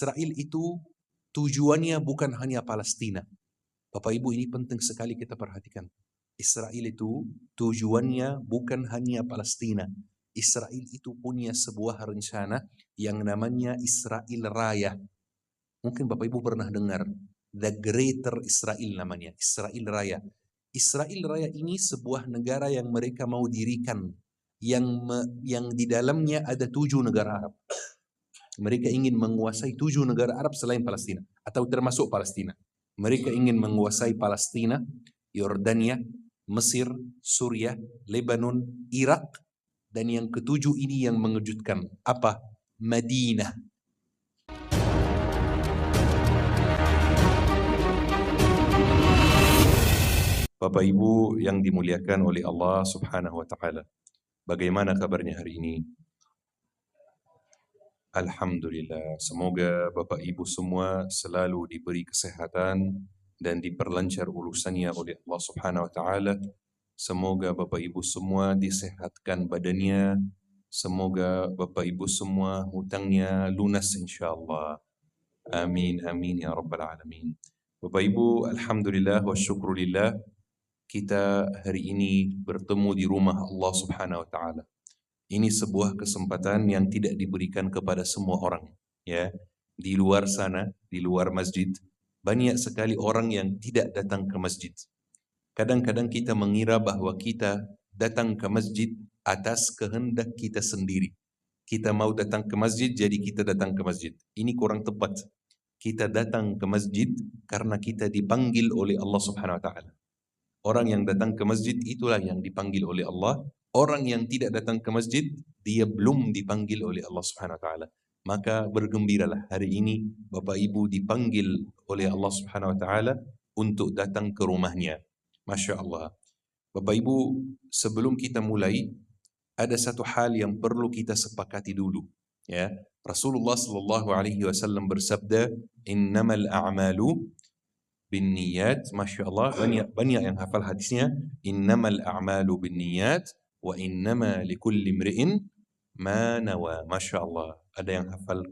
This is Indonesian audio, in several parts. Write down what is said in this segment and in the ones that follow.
Israel itu tujuannya bukan hanya Palestina. Bapak Ibu, ini penting sekali kita perhatikan. Israel itu tujuannya bukan hanya Palestina. Israel itu punya sebuah rencana yang namanya Israel Raya. Mungkin Bapak Ibu pernah dengar, The Greater Israel namanya, Israel Raya. Israel Raya ini sebuah negara yang mereka mau dirikan, yang di dalamnya ada 7 negara Arab. Mereka ingin menguasai 7 negara Arab selain Palestina, atau termasuk Palestina. Mereka ingin menguasai Palestina, Yordania, Mesir, Suriah, Lebanon, Irak, dan yang ketujuh ini yang mengejutkan. Apa? Madinah. Bapak Ibu yang dimuliakan oleh Allah Subhanahu wa Ta'ala, bagaimana kabarnya hari ini? Alhamdulillah, semoga Bapak Ibu semua selalu diberi kesehatan dan diperlancar urusannya oleh Allah Subhanahu wa Ta'ala. Semoga Bapak Ibu semua disehatkan badannya. Semoga Bapak Ibu semua hutangnya lunas insyaAllah. Amin, amin ya Rabbal Alamin. Bapak Ibu, Alhamdulillah wa syukurillah, kita hari ini bertemu di rumah Allah Subhanahu wa Ta'ala. Ini sebuah kesempatan yang tidak diberikan kepada semua orang. Ya, di luar sana, di luar masjid, banyak sekali orang yang tidak datang ke masjid. Kadang-kadang kita mengira bahwa kita datang ke masjid atas kehendak kita sendiri. Kita mau datang ke masjid, jadi kita datang ke masjid. Ini kurang tepat. Kita datang ke masjid karena kita dipanggil oleh Allah Subhanahu wa Ta'ala. Orang yang datang ke masjid itulah yang dipanggil oleh Allah. Orang yang tidak datang ke masjid, dia belum dipanggil oleh Allah Subhanahu wa Ta'ala. Maka bergembiralah hari ini Bapak Ibu dipanggil oleh Allah Subhanahu wa Ta'ala untuk datang ke rumahnya. Masya Allah. Bapak Ibu, sebelum kita mulai, ada satu hal yang perlu kita sepakati dulu. Ya, Rasulullah Sallallahu Alaihi Wasallam bersabda, "Innamal a'malu binniyat." Masya Allah, banyak yang hafal hadisnya. Innamal a'malu binniyat wa innama likulli imri'in ma nawa. Masya Allah, ada yang hafal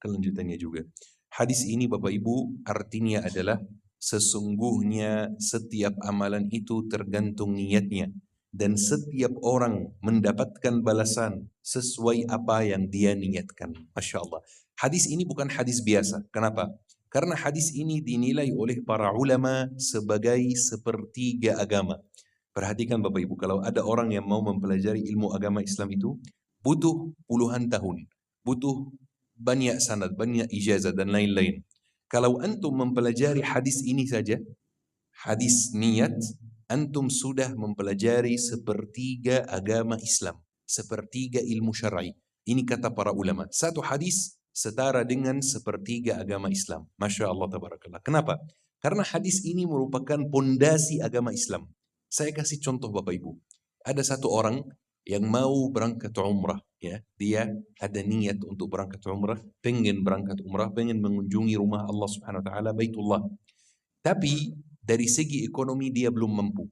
kelanjutannya juga. Hadis ini Bapak Ibu artinya adalah sesungguhnya setiap amalan itu tergantung niatnya. Dan setiap orang mendapatkan balasan sesuai apa yang dia niatkan. Masya Allah. Hadis ini bukan hadis biasa. Kenapa? Karena hadis ini dinilai oleh para ulama sebagai sepertiga agama. Perhatikan Bapak Ibu, kalau ada orang yang mau mempelajari ilmu agama Islam itu, butuh puluhan tahun. Butuh banyak sanad, banyak ijazah dan lain-lain. Kalau antum mempelajari hadis ini saja, hadis niat, antum sudah mempelajari sepertiga agama Islam, sepertiga ilmu syar'i. Ini kata para ulama. Satu hadis setara dengan sepertiga agama Islam. Masya Allah, tabarakallah. Kenapa? Karena hadis ini merupakan pondasi agama Islam. Saya kasih contoh Bapak Ibu. Ada satu orang yang mau berangkat umrah. Ya, dia ada niat untuk berangkat umrah, pengen berangkat umrah, pengen mengunjungi rumah Allah Subhanahu wa Ta'ala, Baitullah. Tapi dari segi ekonomi dia belum mampu.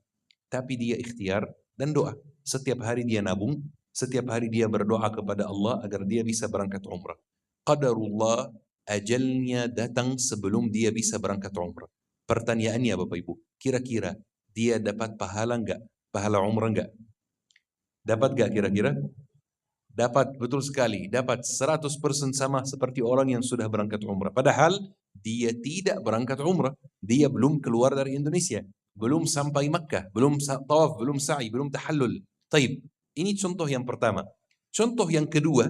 Tapi dia ikhtiar dan doa. Setiap hari dia nabung, setiap hari dia berdoa kepada Allah agar dia bisa berangkat umrah. Qadarullah, ajalnya datang sebelum dia bisa berangkat umrah. Pertanyaannya Bapak Ibu, kira-kira dia dapat pahala enggak? Pahala umrah enggak? Dapat enggak kira-kira? Dapat, betul sekali. Dapat 100% sama seperti orang yang sudah berangkat umrah. Padahal dia tidak berangkat umrah. Dia belum keluar dari Indonesia. Belum sampai Makkah. Belum tawaf, belum sa'i, belum tahallul. Taib. Ini contoh yang pertama. Contoh yang kedua,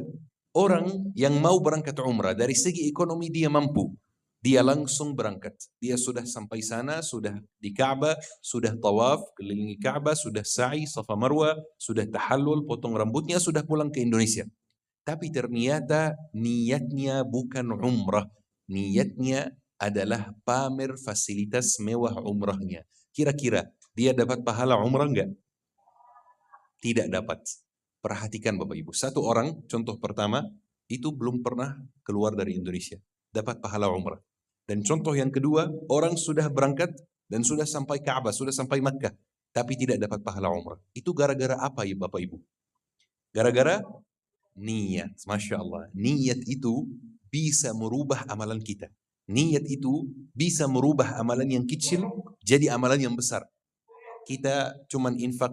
orang yang mau berangkat umrah, dari segi ekonomi dia mampu. Dia langsung berangkat. Dia sudah sampai sana, sudah di Ka'bah, sudah tawaf, kelilingi Ka'bah, sudah sa'i, Safa Marwah, sudah tahallul, potong rambutnya, sudah pulang ke Indonesia. Tapi ternyata niatnya bukan umrah. Niatnya adalah pamer fasilitas mewah umrahnya. Kira-kira dia dapat pahala umrah enggak? Tidak dapat. Perhatikan Bapak Ibu. Satu orang, contoh pertama, itu belum pernah keluar dari Indonesia. Dapat pahala umrah. Dan contoh yang kedua, orang sudah berangkat dan sudah sampai Ka'bah, sudah sampai Makkah, tapi tidak dapat pahala umrah. Itu gara-gara apa ya Bapak Ibu? Gara-gara niat. Masya Allah. Niat itu bisa merubah amalan kita. Niat itu bisa merubah amalan yang kecil jadi amalan yang besar. Kita cuman infak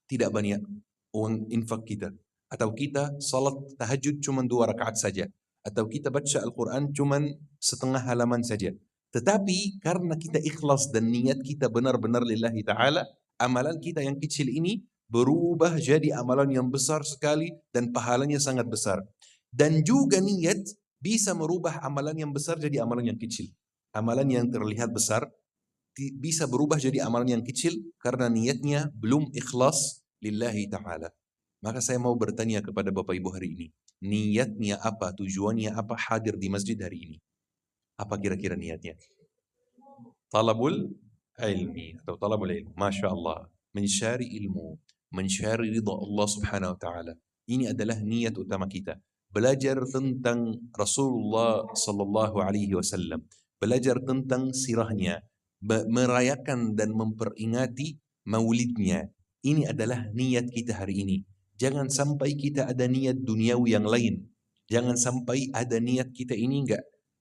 tidak banyak uang infak kita. Atau kita salat tahajud cuman 2 rakaat saja. Atau kita baca Al-Quran cuman setengah halaman saja. Tetapi karena kita ikhlas dan niat kita benar-benar lillahi ta'ala, amalan kita yang kecil ini berubah jadi amalan yang besar sekali dan pahalanya sangat besar. Dan juga niat bisa merubah amalan yang besar jadi amalan yang kecil. Amalan yang terlihat besar bisa berubah jadi amalan yang kecil karena niatnya belum ikhlas lillahi ta'ala. Maka saya mau bertanya kepada Bapak Ibu hari ini, niatnya apa, tujuannya apa hadir di masjid hari ini? Apa kira-kira niatnya? Talabul ilmi atau talabul ilmu. Masya Allah. Mencari ilmu, mencari ridha Allah subhanahu wa ta'ala. Ini adalah niat utama kita. Belajar tentang Rasulullah sallallahu alaihi wasallam. Belajar tentang sirahnya. Merayakan dan memperingati maulidnya. Ini adalah niat kita hari ini. Jangan sampai kita ada niat duniawi yang lain. Jangan sampai ada niat kita ini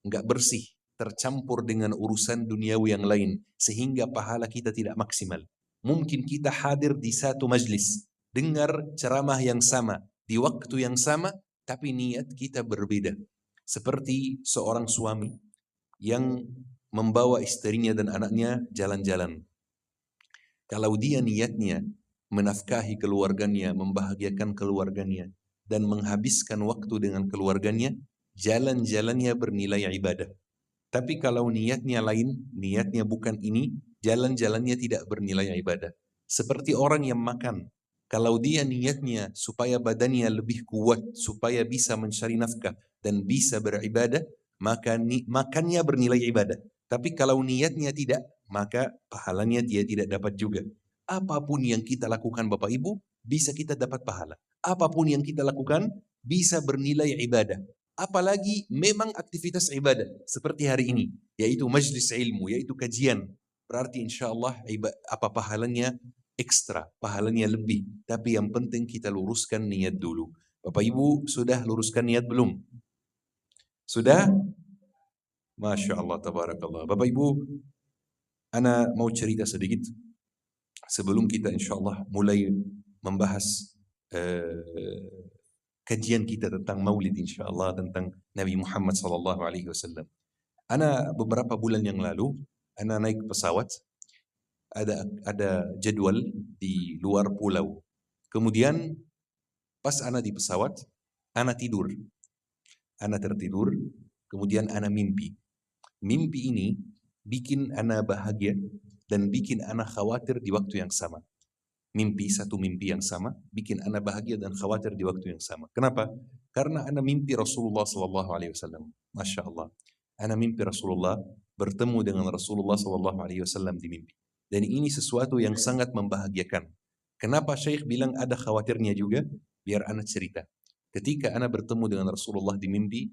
enggak bersih, tercampur dengan urusan duniawi yang lain, sehingga pahala kita tidak maksimal. Mungkin kita hadir di satu majlis, dengar ceramah yang sama, di waktu yang sama, tapi niat kita berbeda. Seperti seorang suami yang membawa istrinya dan anaknya jalan-jalan. Kalau dia niatnya menafkahi keluarganya, membahagiakan keluarganya, dan menghabiskan waktu dengan keluarganya, jalan-jalannya bernilai ibadah. Tapi kalau niatnya lain, niatnya bukan ini, jalan-jalannya tidak bernilai ibadah. Seperti orang yang makan. Kalau dia niatnya supaya badannya lebih kuat, supaya bisa mencari nafkah dan bisa beribadah, maka makannya bernilai ibadah. Tapi kalau niatnya tidak, maka pahalanya dia tidak dapat juga. Apapun yang kita lakukan Bapak Ibu, bisa kita dapat pahala. Apapun yang kita lakukan, bisa bernilai ibadah. Apalagi memang aktivitas ibadah seperti hari ini, yaitu majlis ilmu, yaitu kajian. Berarti insya Allah apa pahalanya ekstra, pahalanya lebih. Tapi yang penting kita luruskan niat dulu. Bapak Ibu sudah luruskan niat belum? Sudah? Masya Allah, tabarakallah. Bapak Ibu, ana mau cerita sedikit sebelum kita insya Allah mulai membahas kajian kita tentang Maulid insya Allah, tentang Nabi Muhammad sallallahu alaihi wasallam. Ana beberapa bulan yang lalu, ana naik pesawat, ada jadwal di luar pulau. Kemudian pas ana di pesawat, ana tidur. Ana tertidur, kemudian ana mimpi. Mimpi ini bikin ana bahagia dan bikin ana khawatir di waktu yang sama. Satu mimpi yang sama, bikin ana bahagia dan khawatir di waktu yang sama. Kenapa? Karena ana mimpi Rasulullah sallallahu alaihi wasallam. Masya Allah. Ana mimpi Rasulullah, bertemu dengan Rasulullah sallallahu alaihi wasallam di mimpi. Dan ini sesuatu yang sangat membahagiakan. Kenapa Syekh bilang ada khawatirnya juga? Biar ana cerita. Ketika ana bertemu dengan Rasulullah di mimpi,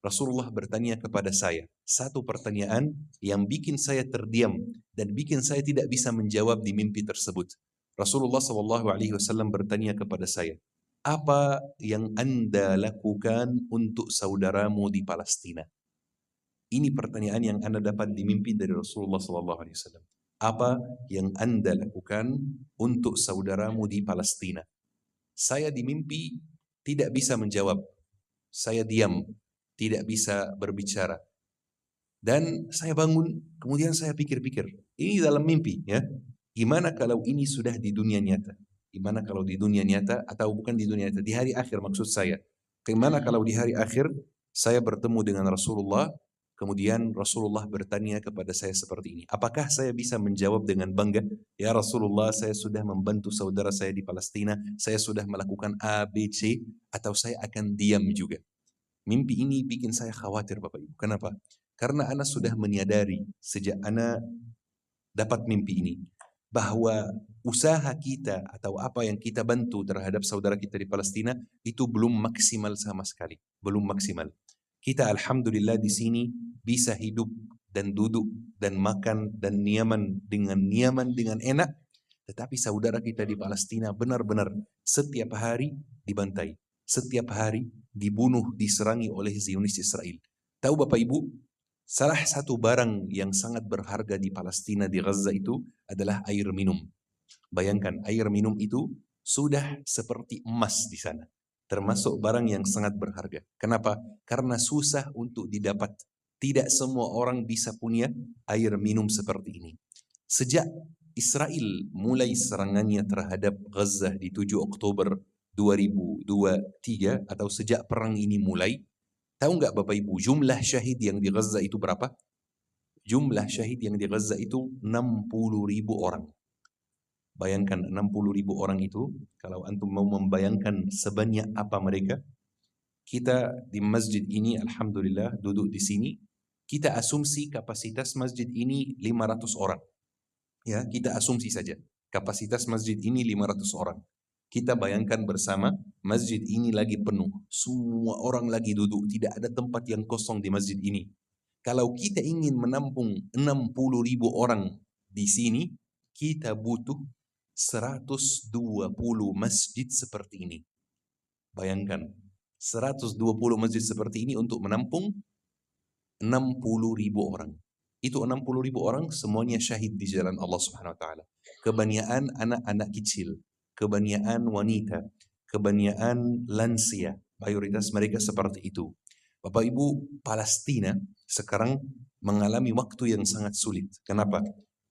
Rasulullah bertanya kepada saya satu pertanyaan yang bikin saya terdiam dan bikin saya tidak bisa menjawab di mimpi tersebut. Rasulullah SAW bertanya kepada saya, apa yang Anda lakukan untuk saudaramu di Palestina? Ini pertanyaan yang Anda dapat di mimpi dari Rasulullah SAW. Apa yang Anda lakukan untuk saudaramu di Palestina? Saya di mimpi tidak bisa menjawab. Saya diam, tidak bisa berbicara. Dan saya bangun, kemudian saya pikir-pikir. Ini dalam mimpi, ya. Gimana kalau ini sudah di dunia nyata? Gimana kalau di dunia nyata atau bukan di dunia nyata? Di hari akhir maksud saya. Gimana kalau di hari akhir saya bertemu dengan Rasulullah, kemudian Rasulullah bertanya kepada saya seperti ini. Apakah saya bisa menjawab dengan bangga? Ya Rasulullah, saya sudah membantu saudara saya di Palestina, saya sudah melakukan A, B, C, atau saya akan diam juga. Mimpi ini bikin saya khawatir Bapak Ibu. Kenapa? Karena Ana sudah menyadari sejak Ana dapat mimpi ini, bahwa usaha kita atau apa yang kita bantu terhadap saudara kita di Palestina itu belum maksimal sama sekali. Belum maksimal. Kita alhamdulillah di sini bisa hidup dan duduk dan makan dan nyaman dengan enak. Tetapi saudara kita di Palestina benar-benar setiap hari dibantai. Setiap hari dibunuh, diserangi oleh Zionis Israel. Tahu Bapak Ibu, salah satu barang yang sangat berharga di Palestina, di Gaza itu adalah air minum. Bayangkan, air minum itu sudah seperti emas di sana. Termasuk barang yang sangat berharga. Kenapa? Karena susah untuk didapat. Tidak semua orang bisa punya air minum seperti ini. Sejak Israel mulai serangannya terhadap Gaza di 7 Oktober 2023 atau sejak perang ini mulai, tahu nggak Bapak Ibu jumlah syahid yang di Gaza itu berapa? Jumlah syahid yang di Gaza itu 60.000 orang. Bayangkan 60.000 orang itu, kalau antum mau membayangkan sebanyak apa mereka, kita di masjid ini alhamdulillah duduk di sini, kita asumsi kapasitas masjid ini 500 orang. Ya, kita asumsi saja. Kapasitas masjid ini 500 orang. Kita bayangkan bersama, masjid ini lagi penuh. Semua orang lagi duduk, tidak ada tempat yang kosong di masjid ini. Kalau kita ingin menampung 60.000 orang di sini, kita butuh 120 masjid seperti ini. Bayangkan, 120 masjid seperti ini untuk menampung 60.000 orang. Itu 60.000 orang semuanya syahid di jalan Allah Subhanahu wa taala. Kebanyakan anak-anak kecil, kebanyakan wanita, kebanyakan lansia, mayoritas mereka seperti itu. Bapak Ibu, Palestina sekarang mengalami waktu yang sangat sulit. Kenapa?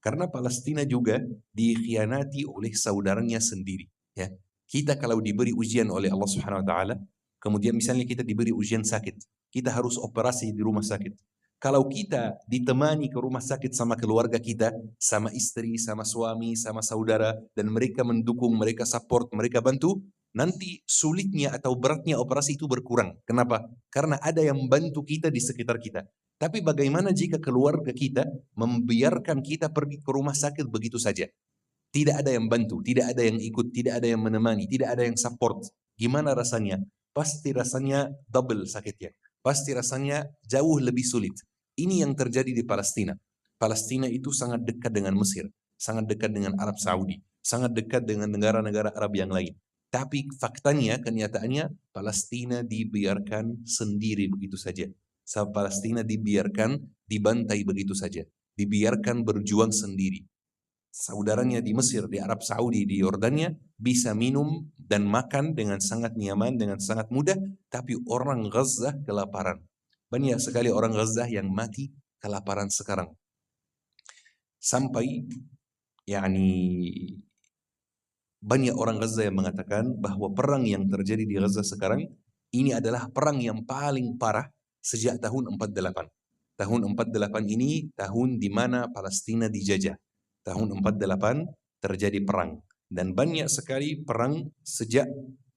Karena Palestina juga dikhianati oleh saudaranya sendiri. Ya, kita kalau diberi ujian oleh Allah Subhanahu wa taala, kemudian misalnya kita diberi ujian sakit, kita harus operasi di rumah sakit. Kalau kita ditemani ke rumah sakit sama keluarga kita, sama istri, sama suami, sama saudara, dan mereka mendukung, mereka support, mereka bantu, nanti sulitnya atau beratnya operasi itu berkurang. Kenapa? Karena ada yang membantu kita di sekitar kita. Tapi bagaimana jika keluarga kita membiarkan kita pergi ke rumah sakit begitu saja? Tidak ada yang bantu, tidak ada yang ikut, tidak ada yang menemani, tidak ada yang support. Gimana rasanya? Pasti rasanya double sakitnya. Pasti rasanya jauh lebih sulit. Ini yang terjadi di Palestina. Palestina itu sangat dekat dengan Mesir, sangat dekat dengan Arab Saudi, sangat dekat dengan negara-negara Arab yang lain. Tapi faktanya, kenyataannya, Palestina dibiarkan sendiri begitu saja. Palestina dibiarkan dibantai begitu saja. Dibiarkan berjuang sendiri. Saudaranya di Mesir, di Arab Saudi, di Yordania bisa minum dan makan dengan sangat nyaman, dengan sangat mudah, tapi orang Gaza kelaparan. Banyak sekali orang Gaza yang mati kelaparan sekarang. Sampai banyak orang Gaza yang mengatakan bahwa perang yang terjadi di Gaza sekarang ini adalah perang yang paling parah sejak tahun 48. Tahun 48 ini tahun di mana Palestina dijajah. Tahun 48 terjadi perang. Dan banyak sekali perang sejak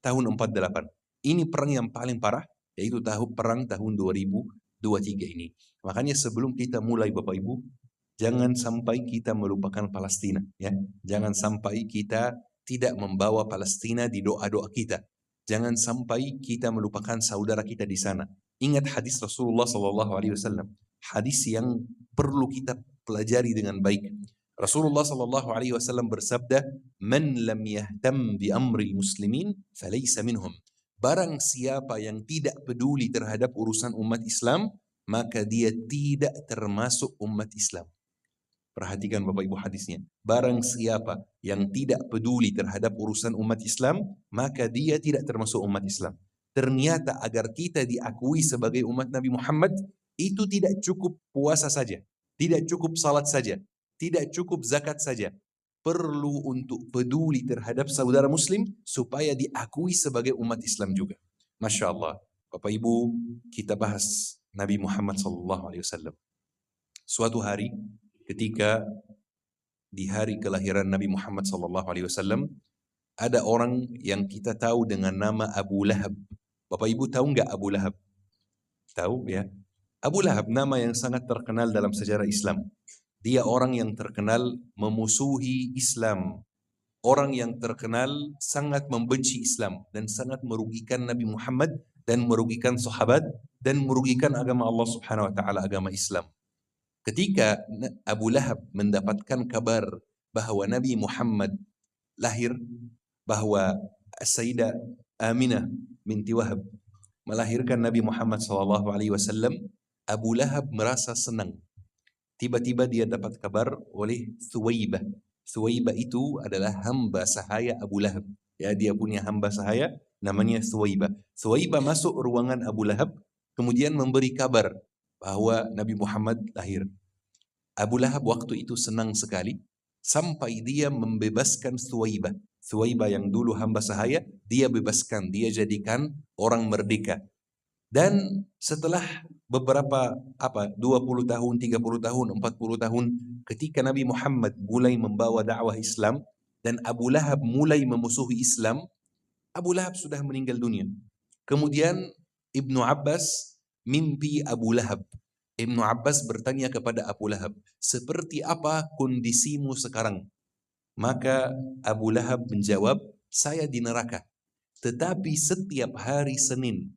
tahun 48. Ini perang yang paling parah, yaitu perang tahun 2023 ini. Makanya sebelum kita mulai Bapak Ibu, jangan sampai kita melupakan Palestina. Ya. Jangan sampai kita tidak membawa Palestina di doa-doa kita. Jangan sampai kita melupakan saudara kita di sana. Ingat hadis Rasulullah SAW. Hadis yang perlu kita pelajari dengan baik. Rasulullah SAW bersabda, "Man lam yahtam bi amri muslimin, falaysa minhum." Barang siapa yang tidak peduli terhadap urusan umat Islam, maka dia tidak termasuk umat Islam. Perhatikan Bapak Ibu hadisnya. Barang siapa yang tidak peduli terhadap urusan umat Islam, maka dia tidak termasuk umat Islam. Ternyata agar kita diakui sebagai umat Nabi Muhammad, itu tidak cukup puasa saja, tidak cukup salat saja, tidak cukup zakat saja. Perlu untuk peduli terhadap saudara muslim supaya diakui sebagai umat Islam juga. Masya Allah. Bapak Ibu, kita bahas Nabi Muhammad SAW. Suatu hari, ketika di hari kelahiran Nabi Muhammad SAW, ada orang yang kita tahu dengan nama Abu Lahab. Bapak Ibu tahu nggak Abu Lahab? Tahu ya? Abu Lahab nama yang sangat terkenal dalam sejarah Islam. Dia orang yang terkenal memusuhi Islam. Orang yang terkenal sangat membenci Islam dan sangat merugikan Nabi Muhammad dan merugikan sahabat dan merugikan agama Allah Subhanahu wa taala, agama Islam. Ketika Abu Lahab mendapatkan kabar bahwa Nabi Muhammad lahir, bahwa Sayyidah Aminah binti Wahab melahirkan Nabi Muhammad SAW, Abu Lahab merasa senang. Tiba-tiba dia dapat kabar oleh Thuwaibah. Thuwaibah itu adalah hamba sahaya Abu Lahab. Ya, dia punya hamba sahaya namanya Thuwaibah. Thuwaibah masuk ruangan Abu Lahab, kemudian memberi kabar bahwa Nabi Muhammad lahir. Abu Lahab waktu itu senang sekali sampai dia membebaskan Thuwaibah. Thuwaibah yang dulu hamba sahaya, dia bebaskan, dia jadikan orang merdeka. Dan setelah beberapa 20 tahun, 30 tahun, 40 tahun ketika Nabi Muhammad mulai membawa dakwah Islam dan Abu Lahab mulai memusuhi Islam, Abu Lahab sudah meninggal dunia. Kemudian Ibnu Abbas mimpi Abu Lahab. Ibnu Abbas bertanya kepada Abu Lahab, "Seperti apa kondisimu sekarang?" Maka Abu Lahab menjawab, "Saya di neraka. Tetapi setiap hari Senin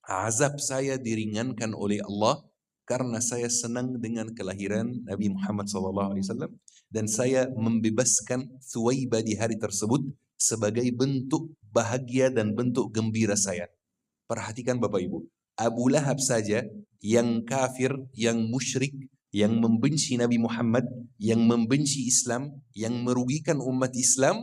azab saya diringankan oleh Allah karena saya senang dengan kelahiran Nabi Muhammad SAW dan saya membebaskan Thuwaibah di hari tersebut sebagai bentuk bahagia dan bentuk gembira saya." Perhatikan Bapak Ibu, Abu Lahab saja yang kafir, yang musyrik, yang membenci Nabi Muhammad, yang membenci Islam, yang merugikan umat Islam,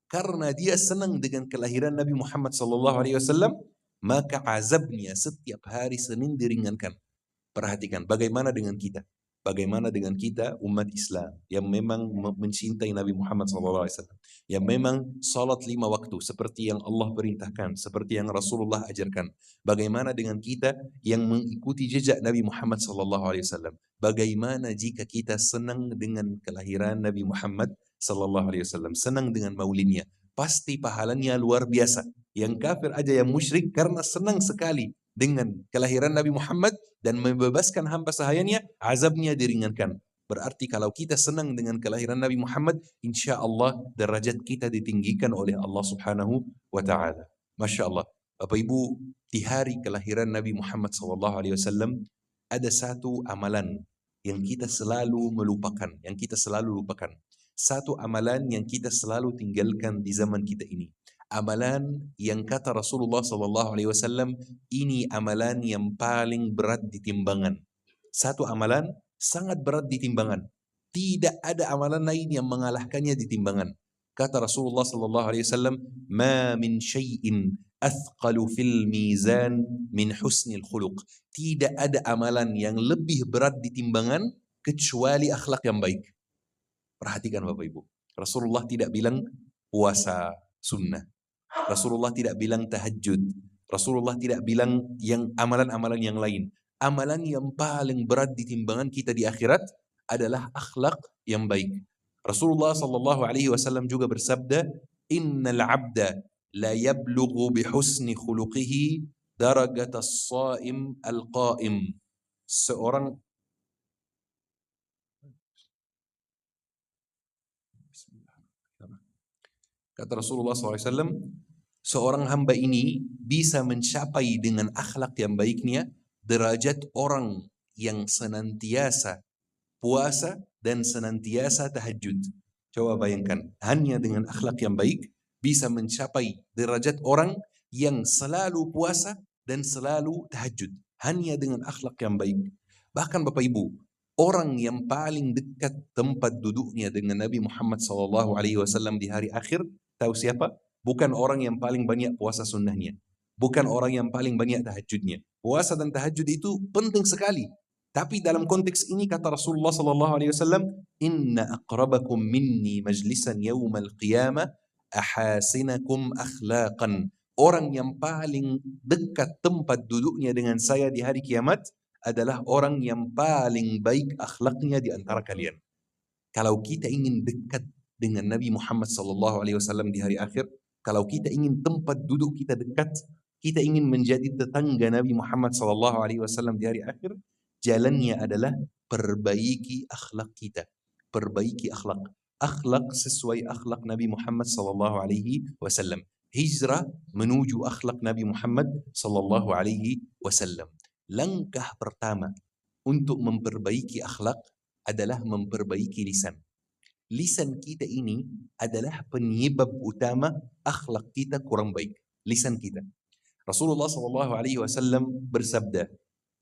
karena dia senang dengan kelahiran Nabi Muhammad SAW, maka azabnya setiap hari Senin diringankan. Perhatikan bagaimana dengan kita. Bagaimana dengan kita umat Islam yang memang mencintai Nabi Muhammad SAW. Yang memang salat 5 waktu seperti yang Allah perintahkan, seperti yang Rasulullah ajarkan. Bagaimana dengan kita yang mengikuti jejak Nabi Muhammad SAW. Bagaimana jika kita senang dengan kelahiran Nabi Muhammad SAW. Senang dengan maulidnya. Pasti pahalanya luar biasa. Yang kafir aja yang musyrik karena senang sekali dengan kelahiran Nabi Muhammad dan membebaskan hamba sahayanya, azabnya diringankan. Berarti kalau kita senang dengan kelahiran Nabi Muhammad, insya Allah derajat kita ditinggikan oleh Allah Subhanahu wa Ta'ala. Masya Allah. Bapak Ibu, di hari kelahiran Nabi Muhammad SAW ada satu amalan yang kita selalu melupakan, yang kita selalu lupakan. Satu amalan yang kita selalu tinggalkan di zaman kita ini. Amalan yang kata Rasulullah SAW, ini amalan yang paling berat di timbangan. Satu amalan sangat berat di timbangan. Tidak ada amalan lain yang mengalahkannya di timbangan. Kata Rasulullah SAW, "Ma min syai'in athqalu fil mizan min husnil khuluq." Tidak ada amalan yang lebih berat di timbangan kecuali akhlak yang baik. Perhatikan Bapak Ibu. Rasulullah tidak bilang puasa sunnah. Rasulullah tidak bilang tahajud. Rasulullah tidak bilang yang amalan-amalan yang lain. Amalan yang paling berat di timbangan kita di akhirat adalah akhlak yang baik. Rasulullah SAW juga bersabda, "Innal abda la yablughu bihusni khuluqihi darajat as-saim al-qaim." Seorang kata Rasulullah SAW, seorang hamba ini bisa mencapai dengan akhlak yang baiknya derajat orang yang senantiasa puasa dan senantiasa tahajud. Coba bayangkan, hanya dengan akhlak yang baik bisa mencapai derajat orang yang selalu puasa dan selalu tahajud. Hanya dengan akhlak yang baik. Bahkan Bapak Ibu, orang yang paling dekat tempat duduknya dengan Nabi Muhammad SAW di hari akhir, tahu siapa? Bukan orang yang paling banyak puasa sunnahnya. Bukan orang yang paling banyak tahajudnya. Puasa dan tahajud itu penting sekali. Tapi dalam konteks ini kata Rasulullah SAW, "Inna aqrabakum minni majlisan yawmal qiyamah ahasinakum akhlaqan." Orang yang paling dekat tempat duduknya dengan saya di hari kiamat adalah orang yang paling baik akhlaknya di antara kalian. Kalau kita ingin dekat dengan Nabi Muhammad SAW di hari akhir, kalau kita ingin tempat duduk kita dekat, kita ingin menjadi tetangga Nabi Muhammad SAW di hari akhir, jalannya adalah perbaiki akhlak kita. Perbaiki akhlak. Akhlak sesuai akhlak Nabi Muhammad SAW. Hijrah menuju akhlak Nabi Muhammad SAW. Langkah pertama untuk memperbaiki akhlak adalah memperbaiki lisan. Lisan kita ini adalah penyebab utama akhlak kita kurang baik. Lisan kita. Rasulullah SAW bersabda,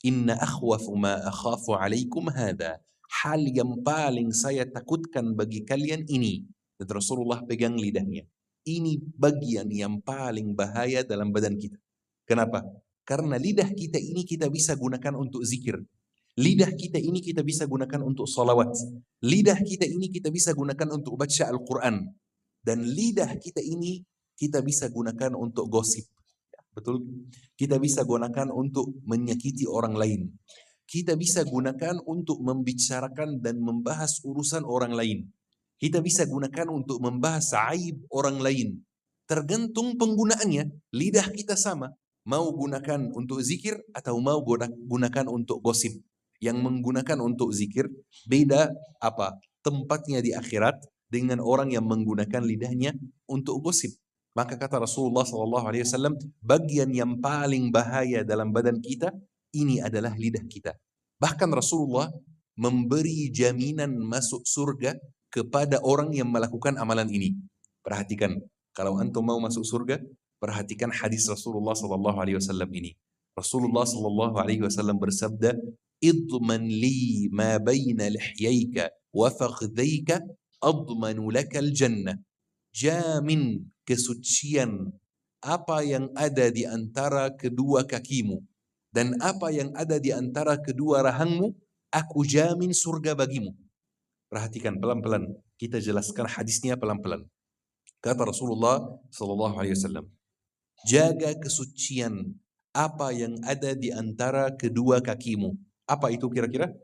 Inna akhwafu ma akhafu alaikum hadha. Hal yang paling saya takutkan bagi kalian ini. Dan Rasulullah pegang lidahnya. Ini bagian yang paling bahaya dalam badan kita. Kenapa? Karena lidah kita ini kita bisa gunakan untuk zikir. Lidah kita ini kita bisa gunakan untuk salawat. Lidah kita ini kita bisa gunakan untuk baca Al-Quran. Dan lidah kita ini kita bisa gunakan untuk gosip. Betul? Kita bisa gunakan untuk menyakiti orang lain. Kita bisa gunakan untuk membicarakan dan membahas urusan orang lain. Kita bisa gunakan untuk membahas aib orang lain. Tergantung penggunaannya. Lidah kita sama. Mau gunakan untuk zikir atau mau gunakan untuk gosip. Yang menggunakan untuk zikir beda apa? Tempatnya di akhirat dengan orang yang menggunakan lidahnya untuk gosip. Maka kata Rasulullah SAW, bagian yang paling bahaya dalam badan kita, ini adalah lidah kita. Bahkan Rasulullah memberi jaminan masuk surga kepada orang yang melakukan amalan ini. Perhatikan, kalau antum mau masuk surga, perhatikan hadis Rasulullah SAW ini. Rasulullah SAW bersabda, idman li ma baina lihyayka wa fakhdhayka admanu lakal jannah. Jamin kesucian apa yang ada di antara kedua kakimu dan apa yang ada di antara kedua rahangmu, aku jamin surga bagimu. Perhatikan pelan-pelan, kita jelaskan hadisnya pelan-pelan. Kata Rasulullah SAW, jaga kesucian apa yang ada di antara kedua kakimu. Apa itu kira-kira?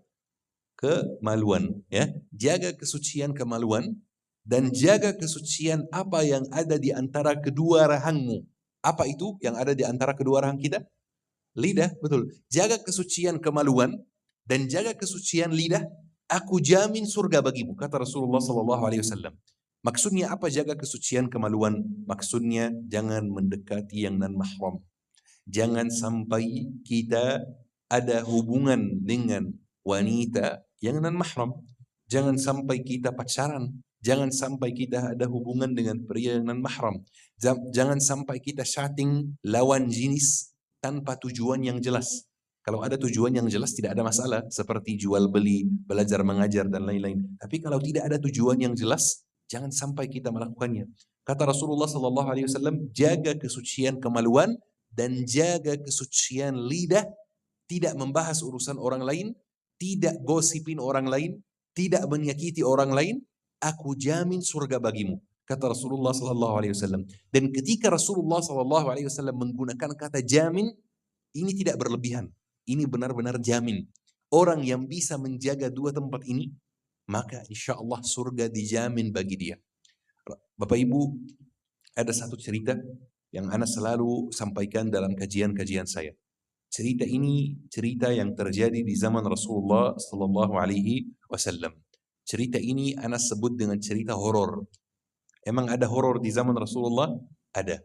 Kemaluan. Ya, jaga kesucian kemaluan. Dan jaga kesucian apa yang ada di antara kedua rahangmu. Apa itu yang ada di antara kedua rahang kita? Lidah, betul. Jaga kesucian kemaluan dan jaga kesucian lidah, aku jamin surga bagimu, kata Rasulullah SAW. Maksudnya apa jaga kesucian kemaluan? Maksudnya jangan mendekati yang non mahram. Jangan sampai kita ada hubungan dengan wanita yang non mahram. Jangan sampai kita pacaran. Jangan sampai kita ada hubungan dengan pria yang non mahram. Jangan sampai kita chatting lawan jenis tanpa tujuan yang jelas. Kalau ada tujuan yang jelas tidak ada masalah, seperti jual beli, belajar mengajar dan lain-lain. Tapi kalau tidak ada tujuan yang jelas, jangan sampai kita melakukannya. Kata Rasulullah SAW, jaga kesucian kemaluan dan jaga kesucian lidah, tidak membahas urusan orang lain, tidak gosipin orang lain, tidak menyakiti orang lain. Aku jamin surga bagimu, kata Rasulullah SAW. Dan ketika Rasulullah SAW menggunakan kata jamin, ini tidak berlebihan. Ini benar-benar jamin. Orang yang bisa menjaga dua tempat ini, maka insya Allah surga dijamin bagi dia. Bapak Ibu, ada satu cerita yang ana selalu sampaikan dalam kajian-kajian saya. Cerita ini cerita yang terjadi di zaman Rasulullah SAW. Cerita ini ana sebut dengan cerita horor. Emang ada horor di zaman Rasulullah? Ada.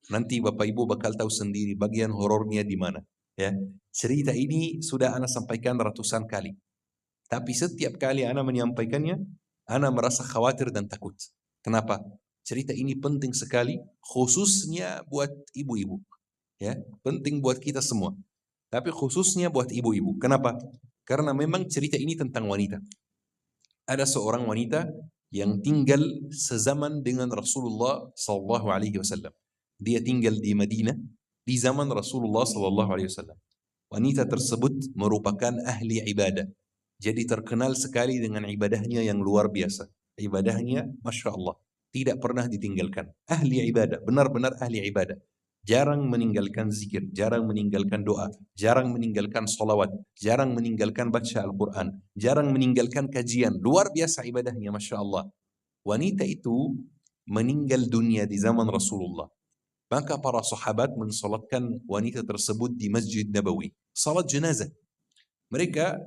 Nanti Bapak Ibu bakal tahu sendiri bagian horornya di mana. Ya, cerita ini sudah ana sampaikan ratusan kali. Tapi setiap kali ana menyampaikannya, ana merasa khawatir dan takut. Kenapa? Cerita ini penting sekali, khususnya buat ibu-ibu. Ya, penting buat kita semua. Tapi khususnya buat ibu-ibu. Kenapa? Karena memang cerita ini tentang wanita. Ada seorang wanita yang tinggal sezaman dengan Rasulullah SAW. Dia tinggal di Madinah di zaman Rasulullah SAW. Wanita tersebut merupakan ahli ibadah. Jadi terkenal sekali dengan ibadahnya yang luar biasa. Ibadahnya, Masya Allah, tidak pernah ditinggalkan. Ahli ibadah, benar-benar ahli ibadah. Jarang meninggalkan zikir, jarang meninggalkan doa, jarang meninggalkan salawat, jarang meninggalkan baca Al-Quran, jarang meninggalkan kajian. Luar biasa ibadahnya, Masya Allah. Wanita itu meninggal dunia di zaman Rasulullah. Maka para sahabat mensalatkan wanita tersebut di Masjid Nabawi. Salat jenazah. Mereka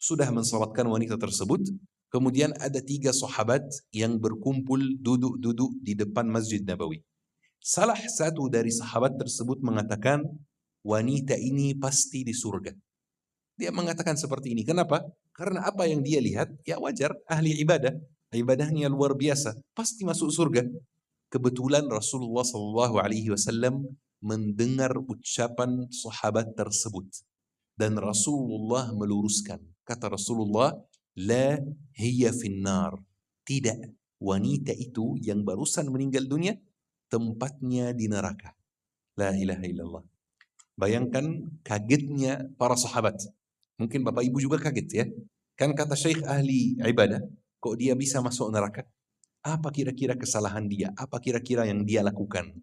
sudah mensalatkan wanita tersebut. Kemudian ada 3 sahabat yang berkumpul duduk-duduk di depan Masjid Nabawi. Salah satu dari sahabat tersebut mengatakan, wanita ini pasti di surga. Dia mengatakan seperti ini. Kenapa? Karena apa yang dia lihat, ya wajar, ahli ibadah. Ibadahnya luar biasa, pasti masuk surga. Kebetulan Rasulullah SAW mendengar ucapan sahabat tersebut. Dan Rasulullah meluruskan. Kata Rasulullah, la hiya finnar. Tidak, wanita itu yang barusan meninggal dunia, tempatnya di neraka. La ilaha illallah. Bayangkan kagetnya para sahabat. Mungkin Bapak Ibu juga kaget ya. Kan kata Syekh ahli ibadah, kok dia bisa masuk neraka? Apa kira-kira kesalahan dia? Apa kira-kira yang dia lakukan?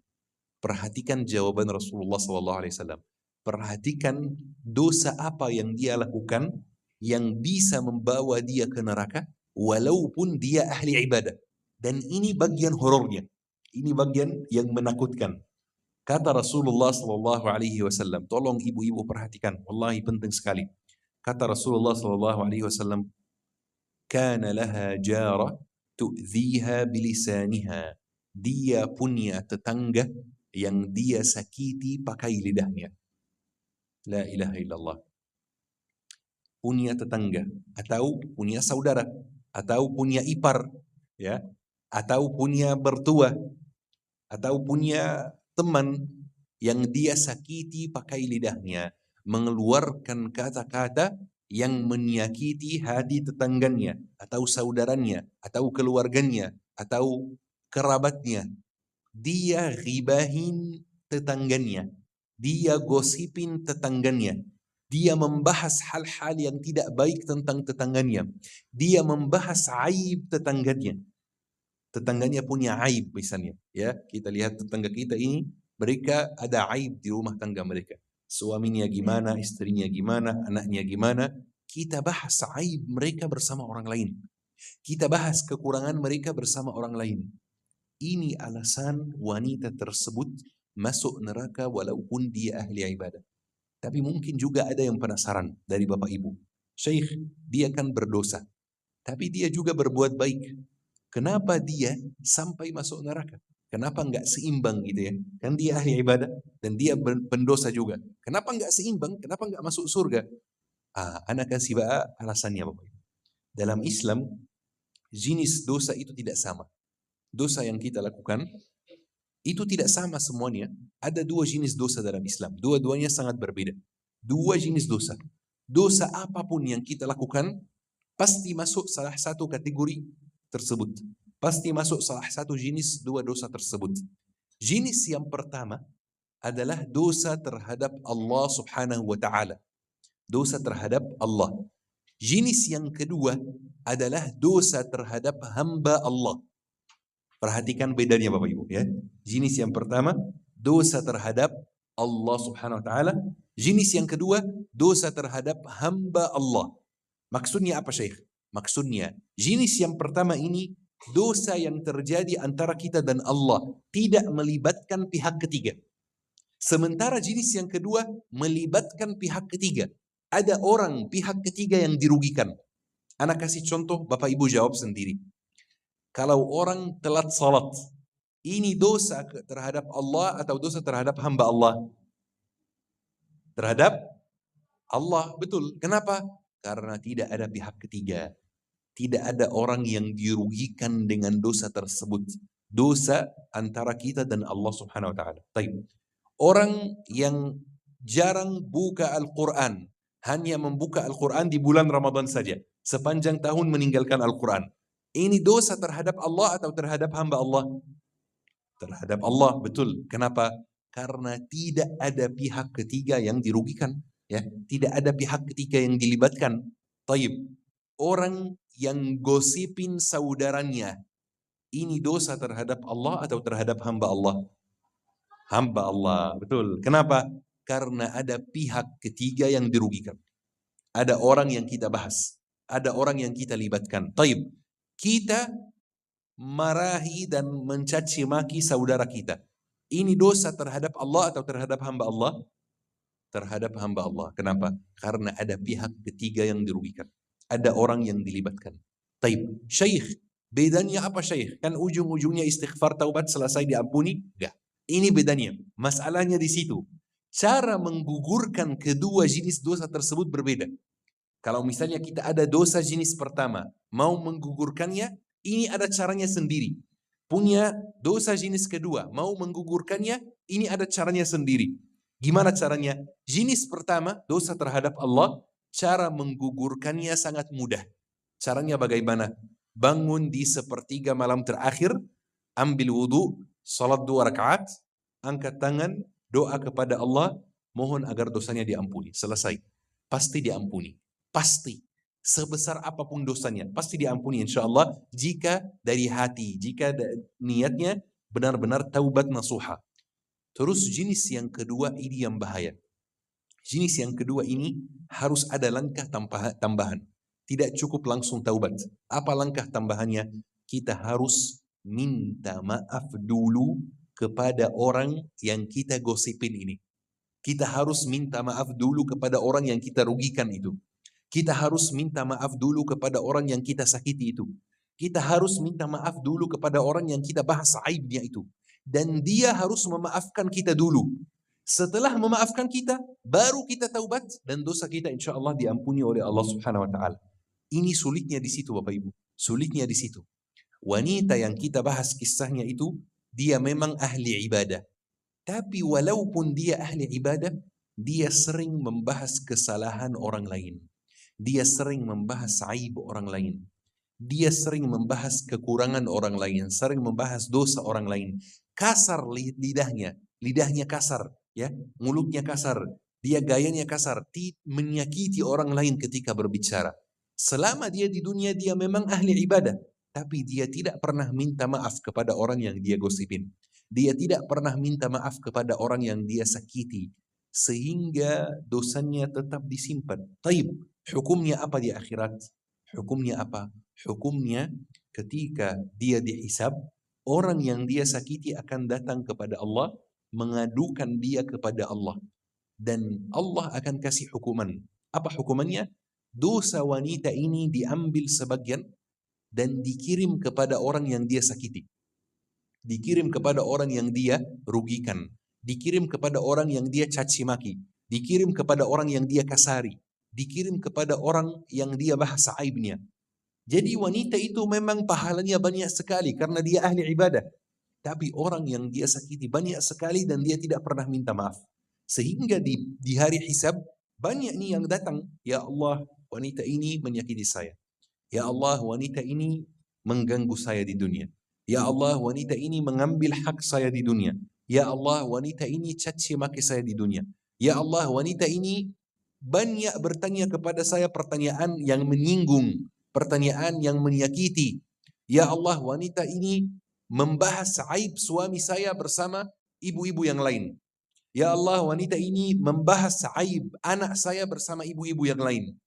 Perhatikan jawaban Rasulullah SAW. Perhatikan dosa apa yang dia lakukan yang bisa membawa dia ke neraka, walaupun dia ahli ibadah. Dan ini bagian horornya. Ini bagian yang menakutkan. Kata Rasulullah SAW, tolong ibu-ibu perhatikan, wallahi penting sekali. Kata Rasulullah SAW, kana laha jara tu'dhiha bilisaniha. Dia punya tetangga yang dia sakiti pakai lidahnya. La ilaha illallah. Punya tetangga, atau punya saudara, atau punya ipar, ya, atau punya bertua, atau punya teman yang dia sakiti pakai lidahnya, mengeluarkan kata-kata yang menyakiti hati tetangganya, atau saudaranya, atau keluarganya, atau kerabatnya. Dia ghibahin tetangganya, dia gosipin tetangganya, dia membahas hal-hal yang tidak baik tentang tetangganya, dia membahas aib tetangganya. Tetangganya punya aib misalnya, ya, kita lihat tetangga kita ini, mereka ada aib di rumah tangga mereka. Suaminya gimana, istrinya gimana, anaknya gimana. Kita bahas aib mereka bersama orang lain. Kita bahas kekurangan mereka bersama orang lain. Ini alasan wanita tersebut masuk neraka walaupun dia ahli ibadah. Tapi mungkin juga ada yang penasaran dari Bapak Ibu. Syekh, dia kan berdosa, tapi dia juga berbuat baik. Kenapa dia sampai masuk neraka? Kenapa enggak seimbang gitu ya? Kan dia ahli ibadah dan dia pendosa juga. Kenapa enggak seimbang? Kenapa enggak masuk surga? Anak kasih alasannya Bapak Ibu. Dalam Islam, jenis dosa itu tidak sama. Dosa yang kita lakukan itu tidak sama semuanya. Ada dua jenis dosa dalam Islam. Dua-duanya sangat berbeda. Dua jenis dosa. Dosa apapun yang kita lakukan pasti masuk salah satu kategori tersebut. Pasti masuk salah satu jenis dua dosa tersebut. Jenis yang pertama adalah dosa terhadap Allah Subhanahu wa taala. Dosa terhadap Allah. Jenis yang kedua adalah dosa terhadap hamba Allah. Perhatikan bedanya Bapak Ibu ya. Jenis yang pertama dosa terhadap Allah Subhanahu wa taala. Jenis yang kedua dosa terhadap hamba Allah. Maksudnya apa Syekh? Maksudnya jenis yang pertama ini dosa yang terjadi antara kita dan Allah, tidak melibatkan pihak ketiga. Sementara jenis yang kedua melibatkan pihak ketiga. Ada orang pihak ketiga yang dirugikan. Anak kasih contoh, Bapak Ibu jawab sendiri. Kalau orang telat salat, ini dosa terhadap Allah atau dosa terhadap hamba Allah? Terhadap Allah, betul. Kenapa? Karena tidak ada pihak ketiga. Tidak ada orang yang dirugikan dengan dosa tersebut. Dosa antara kita dan Allah Subhanahu wa taala. Baik. Orang yang jarang buka Al-Quran, hanya membuka Al-Quran di bulan Ramadan saja, sepanjang tahun meninggalkan Al-Quran. Ini dosa terhadap Allah atau terhadap hamba Allah? Terhadap Allah, betul. Kenapa? Karena tidak ada pihak ketiga yang dirugikan. Ya, tidak ada pihak ketiga yang dilibatkan. Taib. Orang yang gosipin saudaranya, ini dosa terhadap Allah atau terhadap hamba Allah? Hamba Allah, betul. Kenapa? Karena ada pihak ketiga yang dirugikan. Ada orang yang kita bahas. Ada orang yang kita libatkan. Taib. Kita marahi dan mencaci maki saudara kita. Ini dosa terhadap Allah atau terhadap hamba Allah? Terhadap hamba Allah. Kenapa? Karena ada pihak ketiga yang dirugikan. Ada orang yang dilibatkan. Taib. Syekh, bedanya apa Syekh? Kan ujung-ujungnya istighfar taubat selesai diampuni? Enggak. Ini bedanya. Masalahnya di situ. Cara menggugurkan kedua jenis dosa tersebut berbeda. Kalau misalnya kita ada dosa jenis pertama, mau menggugurkannya, ini ada caranya sendiri. Punya dosa jenis kedua, mau menggugurkannya, ini ada caranya sendiri. Gimana caranya? Jenis pertama, dosa terhadap Allah, cara menggugurkannya sangat mudah. Caranya bagaimana? Bangun di sepertiga malam terakhir, ambil wudhu, salat 2 rakaat, angkat tangan, doa kepada Allah, mohon agar dosanya diampuni. Selesai. Pasti diampuni. Pasti. Sebesar apapun dosanya, pasti diampuni insya Allah jika dari hati, jika niatnya benar-benar taubat nasuha. Terus jenis yang kedua ini yang bahaya. Jenis yang kedua ini harus ada langkah tambahan. Tidak cukup langsung taubat. Apa langkah tambahannya? Kita harus minta maaf dulu kepada orang yang kita gosipin ini. Kita harus minta maaf dulu kepada orang yang kita rugikan itu. Kita harus minta maaf dulu kepada orang yang kita sakiti itu. Kita harus minta maaf dulu kepada orang yang kita bahas aibnya itu. Dan dia harus memaafkan kita dulu. Setelah memaafkan kita, baru kita taubat dan dosa kita insya Allah diampuni oleh Allah Subhanahu wa Ta'ala. Ini sulitnya di situ, Bapak Ibu. Sulitnya di situ. Wanita yang kita bahas kisahnya itu, dia memang ahli ibadah. Tapi walaupun dia ahli ibadah, dia sering membahas kesalahan orang lain. Dia sering membahas aib orang lain. Dia sering membahas kekurangan orang lain, sering membahas dosa orang lain. Kasar lidahnya, lidahnya kasar, ya, mulutnya kasar, dia gayanya kasar, menyakiti orang lain ketika berbicara. Selama dia di dunia dia memang ahli ibadah, tapi dia tidak pernah minta maaf kepada orang yang dia gosipin. Dia tidak pernah minta maaf kepada orang yang dia sakiti, sehingga dosanya tetap disimpan. Taib, hukumnya apa di akhirat? Hukumnya apa? Hukumnya ketika dia dihisab, orang yang dia sakiti akan datang kepada Allah, mengadukan dia kepada Allah. Dan Allah akan kasih hukuman. Apa hukumannya? Dosa wanita ini diambil sebagian dan dikirim kepada orang yang dia sakiti. Dikirim kepada orang yang dia rugikan. Dikirim kepada orang yang dia caci maki. Dikirim kepada orang yang dia kasari. Dikirim kepada orang yang dia bahas aibnya. Jadi wanita itu memang pahalanya banyak sekali karena dia ahli ibadah. Tapi orang yang dia sakiti banyak sekali dan dia tidak pernah minta maaf. Sehingga di hari hisab banyak nih yang datang. Ya Allah, wanita ini menyakiti saya. Ya Allah, wanita ini mengganggu saya di dunia. Ya Allah, wanita ini mengambil hak saya di dunia. Ya Allah, wanita ini caci maki saya di dunia. Ya Allah, wanita ini banyak bertanya kepada saya pertanyaan yang menyinggung, pertanyaan yang menyakiti. Ya Allah, wanita ini membahas aib suami saya bersama ibu-ibu yang lain. Ya Allah, wanita ini membahas aib anak saya bersama ibu-ibu yang lain.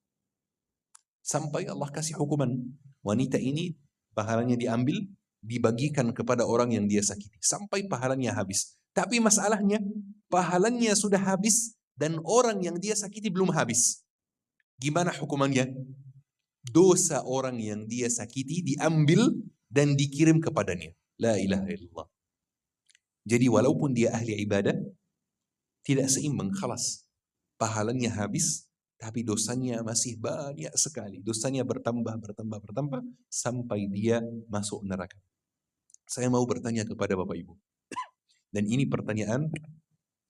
Sampai Allah kasih hukuman. Wanita ini pahalanya diambil, dibagikan kepada orang yang dia sakiti. Sampai pahalanya habis. Tapi masalahnya, pahalanya sudah habis dan orang yang dia sakiti belum habis. Gimana hukumannya? Dosa orang yang dia sakiti diambil dan dikirim kepadanya. La ilaha illallah. Jadi walaupun dia ahli ibadah, tidak seimbang, khalas. Pahalanya habis, tapi dosanya masih banyak sekali. Dosanya bertambah sampai dia masuk neraka. Saya mau bertanya kepada Bapak Ibu. Dan ini pertanyaan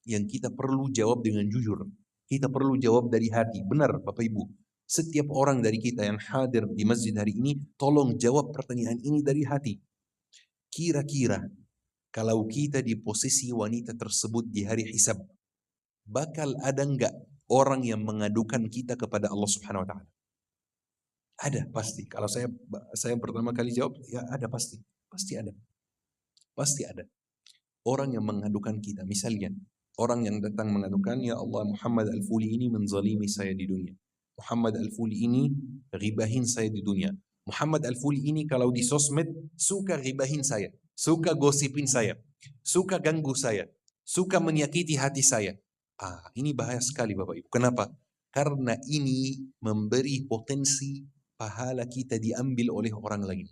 yang kita perlu jawab dengan jujur. Kita perlu jawab dari hati. Benar Bapak Ibu. Setiap orang dari kita yang hadir di masjid hari ini, tolong jawab pertanyaan ini dari hati. Kira-kira kalau kita di posisi wanita tersebut di hari hisab, bakal ada enggak orang yang mengadukan kita kepada Allah Subhanahu wa Ta'ala? Ada, pasti. Kalau saya pertama kali jawab, ya ada pasti. Pasti ada. Pasti ada. Orang yang mengadukan kita. Misalnya, orang yang datang mengadukan, ya Allah, Muhammad Al-Fuli ini menzalimi saya di dunia. Muhammad Al-Fuli ini ribahin saya di dunia. Muhammad Al-Fuli ini kalau di sosmed suka ribahin saya. Suka gosipin saya. Suka ganggu saya. Suka menyakiti hati saya. Ini bahaya sekali Bapak Ibu. Kenapa? Karena ini memberi potensi pahala kita diambil oleh orang lain.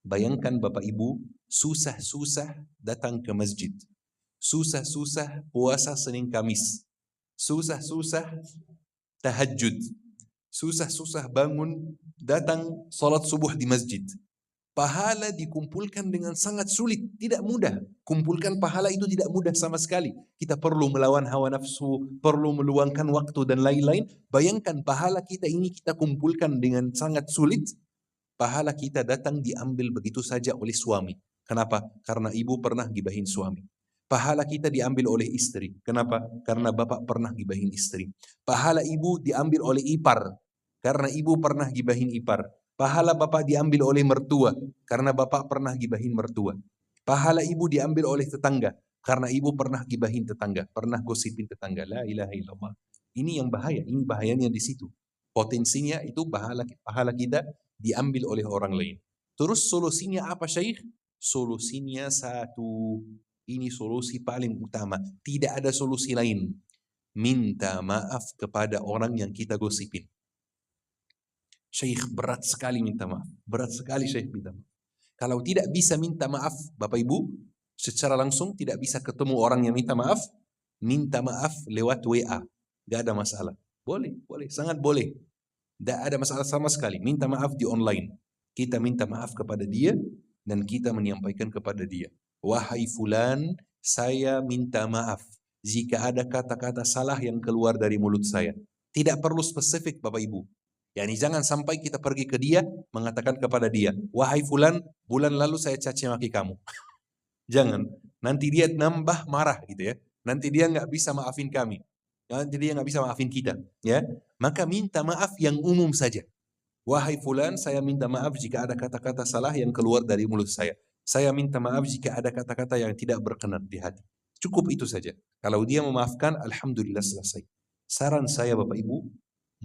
Bayangkan Bapak Ibu, susah-susah datang ke masjid. Susah-susah puasa Senin Kamis. Susah-susah tahajud. Susah-susah bangun, datang salat subuh di masjid. Pahala dikumpulkan dengan sangat sulit, tidak mudah. Kumpulkan pahala itu tidak mudah sama sekali. Kita perlu melawan hawa nafsu, perlu meluangkan waktu dan lain-lain. Bayangkan pahala kita ini kita kumpulkan dengan sangat sulit. Pahala kita datang diambil begitu saja oleh suami. Kenapa? Karena ibu pernah gibahin suami. Pahala kita diambil oleh istri. Kenapa? Karena bapak pernah gibahin istri. Pahala ibu diambil oleh ipar. Karena ibu pernah gibahin ipar. Pahala bapak diambil oleh mertua. Karena bapak pernah gibahin mertua. Pahala ibu diambil oleh tetangga. Karena ibu pernah gibahin tetangga. Pernah gosipin tetangga. La ilaha illallah. Ini yang bahaya. Ini bahayanya di situ. Potensinya itu pahala kita diambil oleh orang lain. Terus solusinya apa, Syekh? Solusinya satu. Ini solusi paling utama. Tidak ada solusi lain. Minta maaf kepada orang yang kita gosipin. Syekh, berat sekali minta maaf. Berat sekali Syekh minta maaf. Kalau tidak bisa minta maaf, Bapak Ibu, secara langsung tidak bisa ketemu orang yang minta maaf lewat WA. Gak ada masalah. Boleh, sangat boleh. Tidak ada masalah sama sekali. Minta maaf di online. Kita minta maaf kepada dia dan kita menyampaikan kepada dia. Wahai fulan, saya minta maaf jika ada kata-kata salah yang keluar dari mulut saya. Tidak perlu spesifik Bapak Ibu. Yani jangan sampai kita pergi ke dia mengatakan kepada dia, wahai fulan, bulan lalu saya caci maki kamu. Jangan. Nanti dia nambah marah gitu ya. Nanti dia nggak bisa maafin kami. Nanti dia nggak bisa maafin kita. Ya. Maka minta maaf yang umum saja. Wahai fulan, saya minta maaf jika ada kata-kata salah yang keluar dari mulut saya. Saya minta maaf jika ada kata-kata yang tidak berkenan di hati. Cukup itu saja. Kalau dia memaafkan, alhamdulillah selesai. Saran saya Bapak Ibu,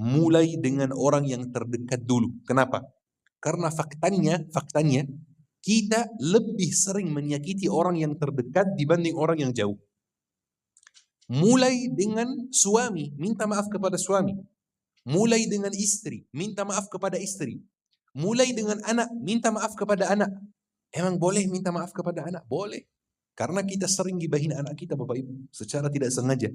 mulai dengan orang yang terdekat dulu. Kenapa? Karena faktanya kita lebih sering menyakiti orang yang terdekat dibanding orang yang jauh. Mulai dengan suami, minta maaf kepada suami. Mulai dengan istri, minta maaf kepada istri. Mulai dengan anak, minta maaf kepada anak. Emang boleh minta maaf kepada anak? Boleh. Karena kita sering gibahin anak kita Bapak Ibu, secara tidak sengaja.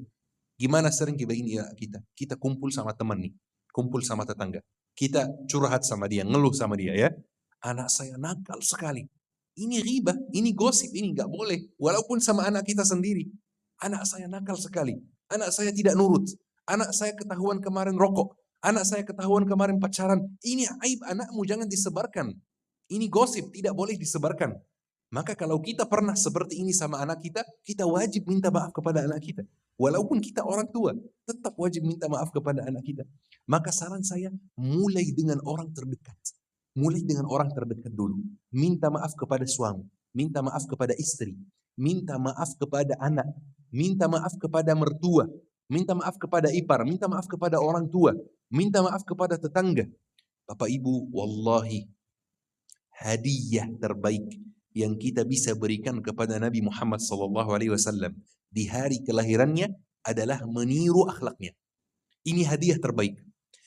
Gimana sering gibahin anak kita? Kita kumpul sama teman nih, kumpul sama tetangga. Kita curhat sama dia, ngeluh sama dia ya. Anak saya nakal sekali. Ini riba, ini gosip, ini nggak boleh. Walaupun sama anak kita sendiri. Anak saya nakal sekali. Anak saya tidak nurut. Anak saya ketahuan kemarin rokok. Anak saya ketahuan kemarin pacaran. Ini aib anakmu, jangan disebarkan. Ini gosip, tidak boleh disebarkan. Maka kalau kita pernah seperti ini sama anak kita, kita wajib minta maaf kepada anak kita. Walaupun kita orang tua, tetap wajib minta maaf kepada anak kita. Maka saran saya, mulai dengan orang terdekat. Mulai dengan orang terdekat dulu. Minta maaf kepada suami, minta maaf kepada istri, minta maaf kepada anak, minta maaf kepada mertua, minta maaf kepada ipar, minta maaf kepada orang tua, minta maaf kepada tetangga. Bapak Ibu, wallahi, hadiah terbaik yang kita bisa berikan kepada Nabi Muhammad SAW di hari kelahirannya adalah meniru akhlaknya. Ini hadiah terbaik.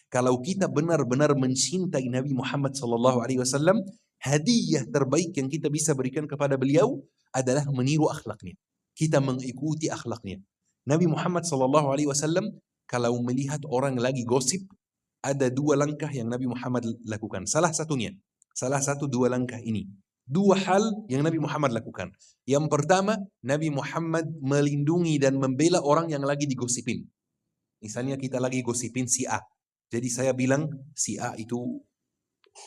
Kalau kita benar-benar mencintai Nabi Muhammad SAW, hadiah terbaik yang kita bisa berikan kepada beliau adalah meniru akhlaknya. Kita mengikuti akhlaknya. Nabi Muhammad SAW kalau melihat orang lagi gosip, ada dua langkah yang Nabi Muhammad lakukan. Salah satu dua langkah ini. Dua hal yang Nabi Muhammad lakukan. Yang pertama, Nabi Muhammad melindungi dan membela orang yang lagi digosipin. Misalnya kita lagi gosipin si A. Jadi saya bilang si A itu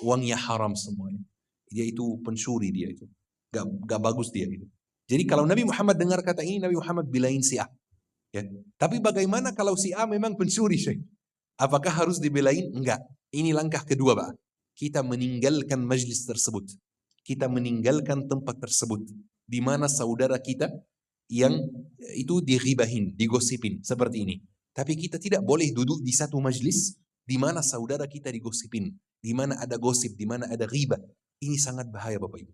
uangnya haram semuanya. Dia itu pencuri dia itu. Gak bagus dia itu. Jadi kalau Nabi Muhammad dengar kata ini, Nabi Muhammad bilain si A. Ya. Tapi bagaimana kalau si A memang pencuri, Syekh? Apakah harus dibelain? Enggak. Ini langkah kedua, Pak. Kita meninggalkan majlis tersebut. Kita meninggalkan tempat tersebut. Di mana saudara kita yang itu diribahin, digosipin. Seperti ini. Tapi kita tidak boleh duduk di satu majlis di mana saudara kita digosipin. Di mana ada gosip, di mana ada riba. Ini sangat bahaya Bapak Ibu.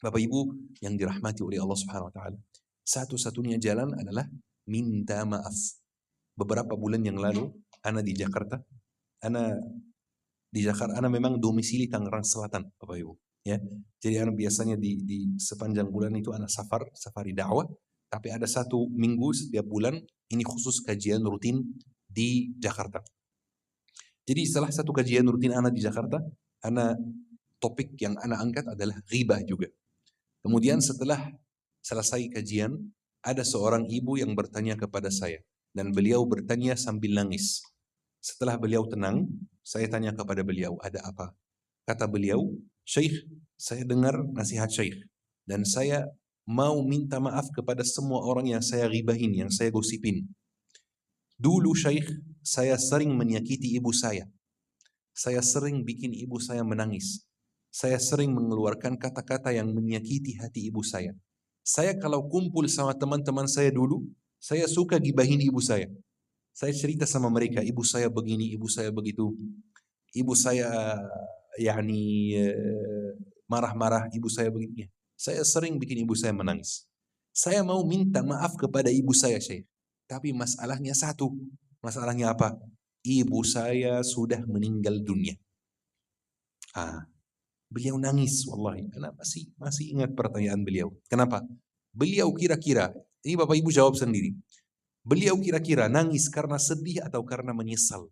Bapak Ibu yang dirahmati oleh Allah Subhanahu Wa Taala. Satu-satunya jalan adalah minta maaf. Beberapa bulan yang lalu, Ana di Jakarta. Ana memang domisili Tangerang Selatan, Bapak Ibu. Ya, jadi Ana biasanya di sepanjang bulan itu Ana safari dakwah. Tapi ada satu minggu setiap bulan ini khusus kajian rutin di Jakarta. Jadi setelah satu kajian rutin Ana di Jakarta, Ana topik yang ana angkat adalah ghibah juga. Kemudian setelah selesai kajian, ada seorang ibu yang bertanya kepada saya. Dan beliau bertanya sambil nangis. Setelah beliau tenang, saya tanya kepada beliau, ada apa? Kata beliau, Syekh, saya dengar nasihat Syekh. Dan saya mau minta maaf kepada semua orang yang saya ghibahin, yang saya gosipin. Dulu Syekh, saya sering menyakiti ibu saya. Saya sering bikin ibu saya menangis. Saya sering mengeluarkan kata-kata yang menyakiti hati ibu saya. Saya kalau kumpul sama teman-teman saya dulu, saya suka gibahin ibu saya. Saya cerita sama mereka, ibu saya begini, ibu saya begitu. Ibu saya marah-marah, ibu saya begini. Saya sering bikin ibu saya menangis. Saya mau minta maaf kepada ibu saya, Syekh. Tapi masalahnya satu. Masalahnya apa? Ibu saya sudah meninggal dunia. Beliau nangis, wallahi. Karena masih ingat pertanyaan beliau. Kenapa? Beliau kira-kira, ini Bapak Ibu jawab sendiri. Beliau kira-kira nangis karena sedih atau karena menyesal?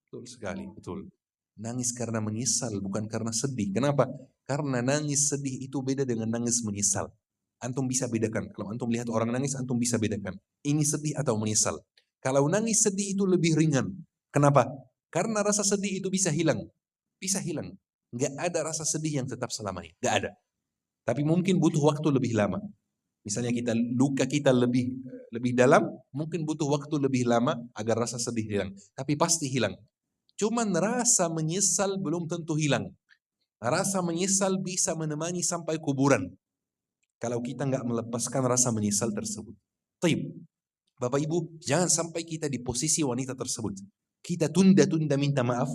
Betul sekali, betul. Nangis karena menyesal, bukan karena sedih. Kenapa? Karena nangis sedih itu beda dengan nangis menyesal. Antum bisa bedakan. Kalau antum lihat orang nangis, antum bisa bedakan. Ini sedih atau menyesal. Kalau nangis sedih itu lebih ringan. Kenapa? Karena rasa sedih itu bisa hilang. Bisa hilang. Nggak ada rasa sedih yang tetap selamanya. Nggak ada. Tapi mungkin butuh waktu lebih lama. Misalnya luka kita lebih dalam, mungkin butuh waktu lebih lama agar rasa sedih hilang. Tapi pasti hilang. Cuman rasa menyesal belum tentu hilang. Rasa menyesal bisa menemani sampai kuburan. Kalau kita nggak melepaskan rasa menyesal tersebut. Taib. Bapak Ibu, jangan sampai kita di posisi wanita tersebut. Kita tunda-tunda minta maaf.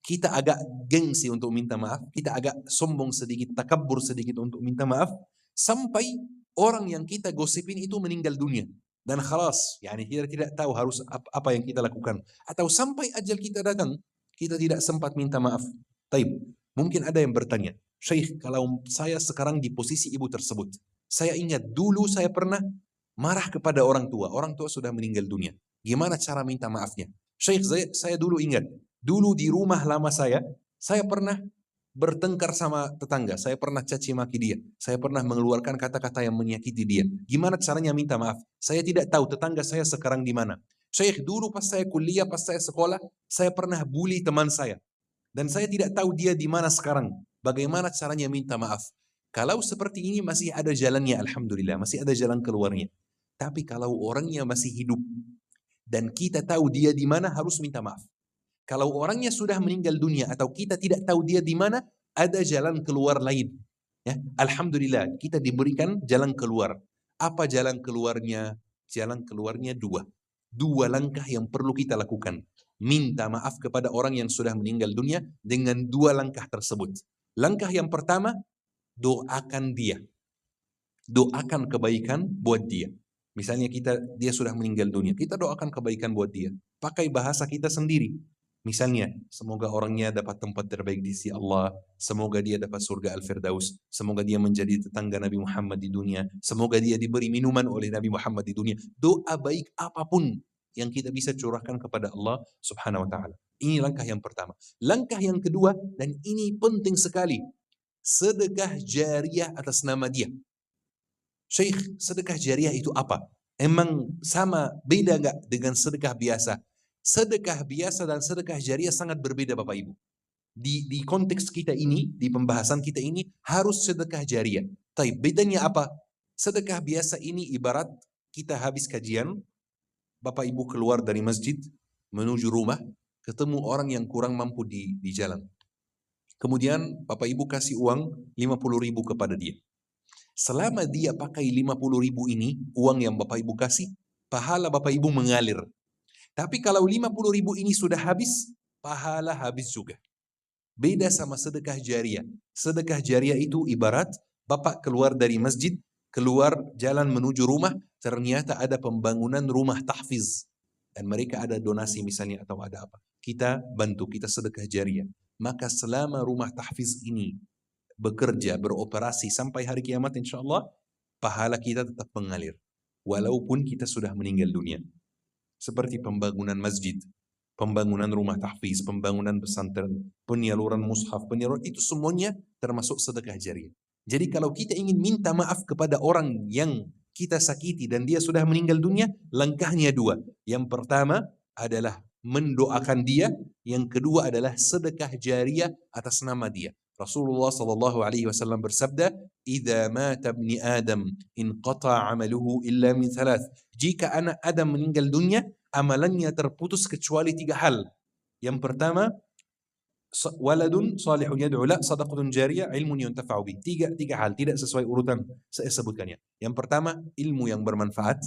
Kita agak gengsi untuk minta maaf. Kita agak sombong sedikit, takabur sedikit untuk minta maaf. Sampai orang yang kita gosipin itu meninggal dunia. Dan khalas, yani kita tidak tahu harus apa yang kita lakukan. Atau sampai ajal kita datang, kita tidak sempat minta maaf. Taib. Mungkin ada yang bertanya, Syekh, kalau saya sekarang di posisi ibu tersebut, saya ingat dulu saya pernah marah kepada orang tua sudah meninggal dunia. Gimana cara minta maafnya? Syekh, saya dulu ingat, dulu di rumah lama saya pernah bertengkar sama tetangga, saya pernah caci maki dia, saya pernah mengeluarkan kata-kata yang menyakiti dia. Gimana caranya minta maaf? Saya tidak tahu tetangga saya sekarang di mana. Syekh, dulu pas saya kuliah, pas saya sekolah, saya pernah bully teman saya. Dan saya tidak tahu dia di mana sekarang. Bagaimana caranya minta maaf? Kalau seperti ini masih ada jalannya, alhamdulillah, masih ada jalan keluarnya. Tapi kalau orangnya masih hidup dan kita tahu dia di mana, harus minta maaf. Kalau orangnya sudah meninggal dunia atau kita tidak tahu dia di mana, ada jalan keluar lain. Ya, alhamdulillah, kita diberikan jalan keluar. Apa jalan keluarnya? Jalan keluarnya dua. Dua langkah yang perlu kita lakukan. Minta maaf kepada orang yang sudah meninggal dunia dengan dua langkah tersebut. Langkah yang pertama, doakan dia. Doakan kebaikan buat dia. Misalnya dia sudah meninggal dunia, kita doakan kebaikan buat dia. Pakai bahasa kita sendiri. Misalnya, semoga orangnya dapat tempat terbaik di sisi Allah, semoga dia dapat surga Al-Firdaus, semoga dia menjadi tetangga Nabi Muhammad di dunia, semoga dia diberi minuman oleh Nabi Muhammad di dunia. Doa baik apapun yang kita bisa curahkan kepada Allah Subhanahu wa taala. Ini langkah yang pertama. Langkah yang kedua, dan ini penting sekali, sedekah jariah atas nama dia. Syekh, sedekah jariah itu apa? Emang sama, beda nggak dengan sedekah biasa? Sedekah biasa dan sedekah jariah sangat berbeda Bapak Ibu. Di konteks kita ini, di pembahasan kita ini, harus sedekah jariah. Tapi bedanya apa? Sedekah biasa ini ibarat kita habis kajian, Bapak Ibu keluar dari masjid, menuju rumah, ketemu orang yang kurang mampu di jalan. Kemudian Bapak Ibu kasih uang 50.000 kepada dia. Selama dia pakai 50.000 ini, uang yang Bapak Ibu kasih, pahala Bapak Ibu mengalir. Tapi kalau 50.000 ini sudah habis, pahala habis juga. Beda sama sedekah jariah. Sedekah jariah itu ibarat Bapak keluar dari masjid, keluar jalan menuju rumah, ternyata ada pembangunan rumah tahfiz. Dan mereka ada donasi misalnya atau ada apa. Kita bantu, kita sedekah jariah. Maka selama rumah tahfiz ini bekerja, beroperasi sampai hari kiamat insya Allah, pahala kita tetap mengalir. Walaupun kita sudah meninggal dunia. Seperti pembangunan masjid. pembangunan rumah tahfiz, pembangunan pesantren, penyaluran mushaf, penyaluran itu semuanya termasuk sedekah jariah. Jadi kalau kita ingin minta maaf kepada orang yang kita sakiti dan dia sudah meninggal dunia, langkahnya dua. Yang pertama adalah mendoakan dia, yang kedua adalah sedekah jariah atas nama dia. Rasulullah sallallahu alaihi wasallam bersabda, "Idza mata ibni Adam inqata 'amaluhu illa min thalath." Jika anak Adam meninggal dunia, amalannya terputus kecuali 3 hal. Yang pertama, waladun salihun yad'u la, sadaqatun jariyah, ilmun yuntafa'u bih. Tiga hal, tidak sesuai urutan saya sebutkannya. Yang pertama, ilmu yang bermanfaat.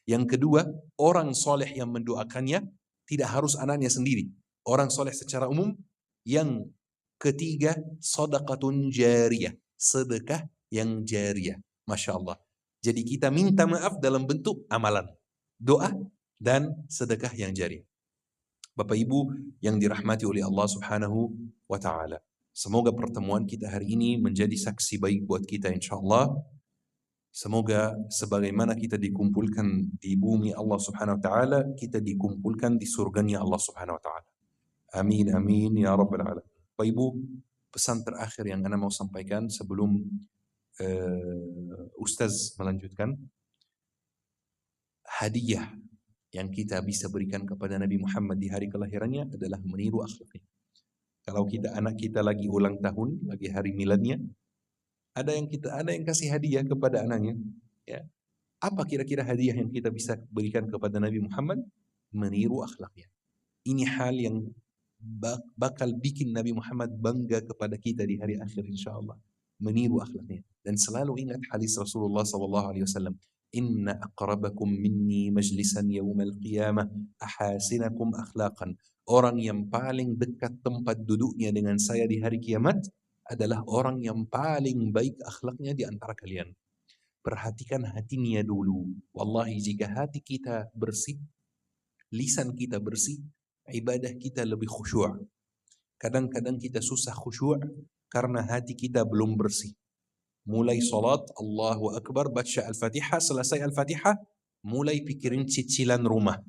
Yang kedua, orang soleh yang mendoakannya, tidak harus anaknya sendiri. Orang soleh secara umum. Yang ketiga, sadaqatun jariyah, sedekah yang jariyah. Masya Allah. Jadi kita minta maaf dalam bentuk amalan, doa, dan sedekah yang jariyah. Bapak Ibu yang dirahmati oleh Allah Subhanahu wa Ta'ala, semoga pertemuan kita hari ini menjadi saksi baik buat kita insya Allah. Semoga sebagaimana kita dikumpulkan di bumi Allah Subhanahu wa Ta'ala, kita dikumpulkan di surganya Allah Subhanahu wa Ta'ala. Amin, amin, ya Rabbal Alamin. Bapak Ibu, pesan terakhir yang Ana mau sampaikan sebelum Ustaz melanjutkan, hadiah yang kita bisa berikan kepada Nabi Muhammad di hari kelahirannya adalah meniru akhlaknya. Kalau anak kita lagi ulang tahun, lagi hari miladnya, ada yang kasih hadiah kepada anaknya. Ya. Apa kira-kira hadiah yang kita bisa berikan kepada Nabi Muhammad? Meniru akhlaknya. Ini hal yang bakal bikin Nabi Muhammad bangga kepada kita di hari akhir insya Allah. Meniru akhlaknya. Dan selalu ingat hadis Rasulullah SAW. Inna aqrabakum minni majlisan yawmal qiyamah ahasinakum akhlaqan. Orang yang paling dekat tempat duduknya dengan saya di hari kiamat adalah orang yang paling baik akhlaknya di antara kalian. Perhatikan hatinya dulu. Wallahi jika hati kita bersih, lisan kita bersih, ibadah kita lebih khusyuk. Kadang-kadang kita susah khusyuk karena hati kita belum bersih. Mulai salat, Allahu Akbar, baca Al-Fatihah, selesai Al-Fatihah, mulai pikirin cicilan rumah,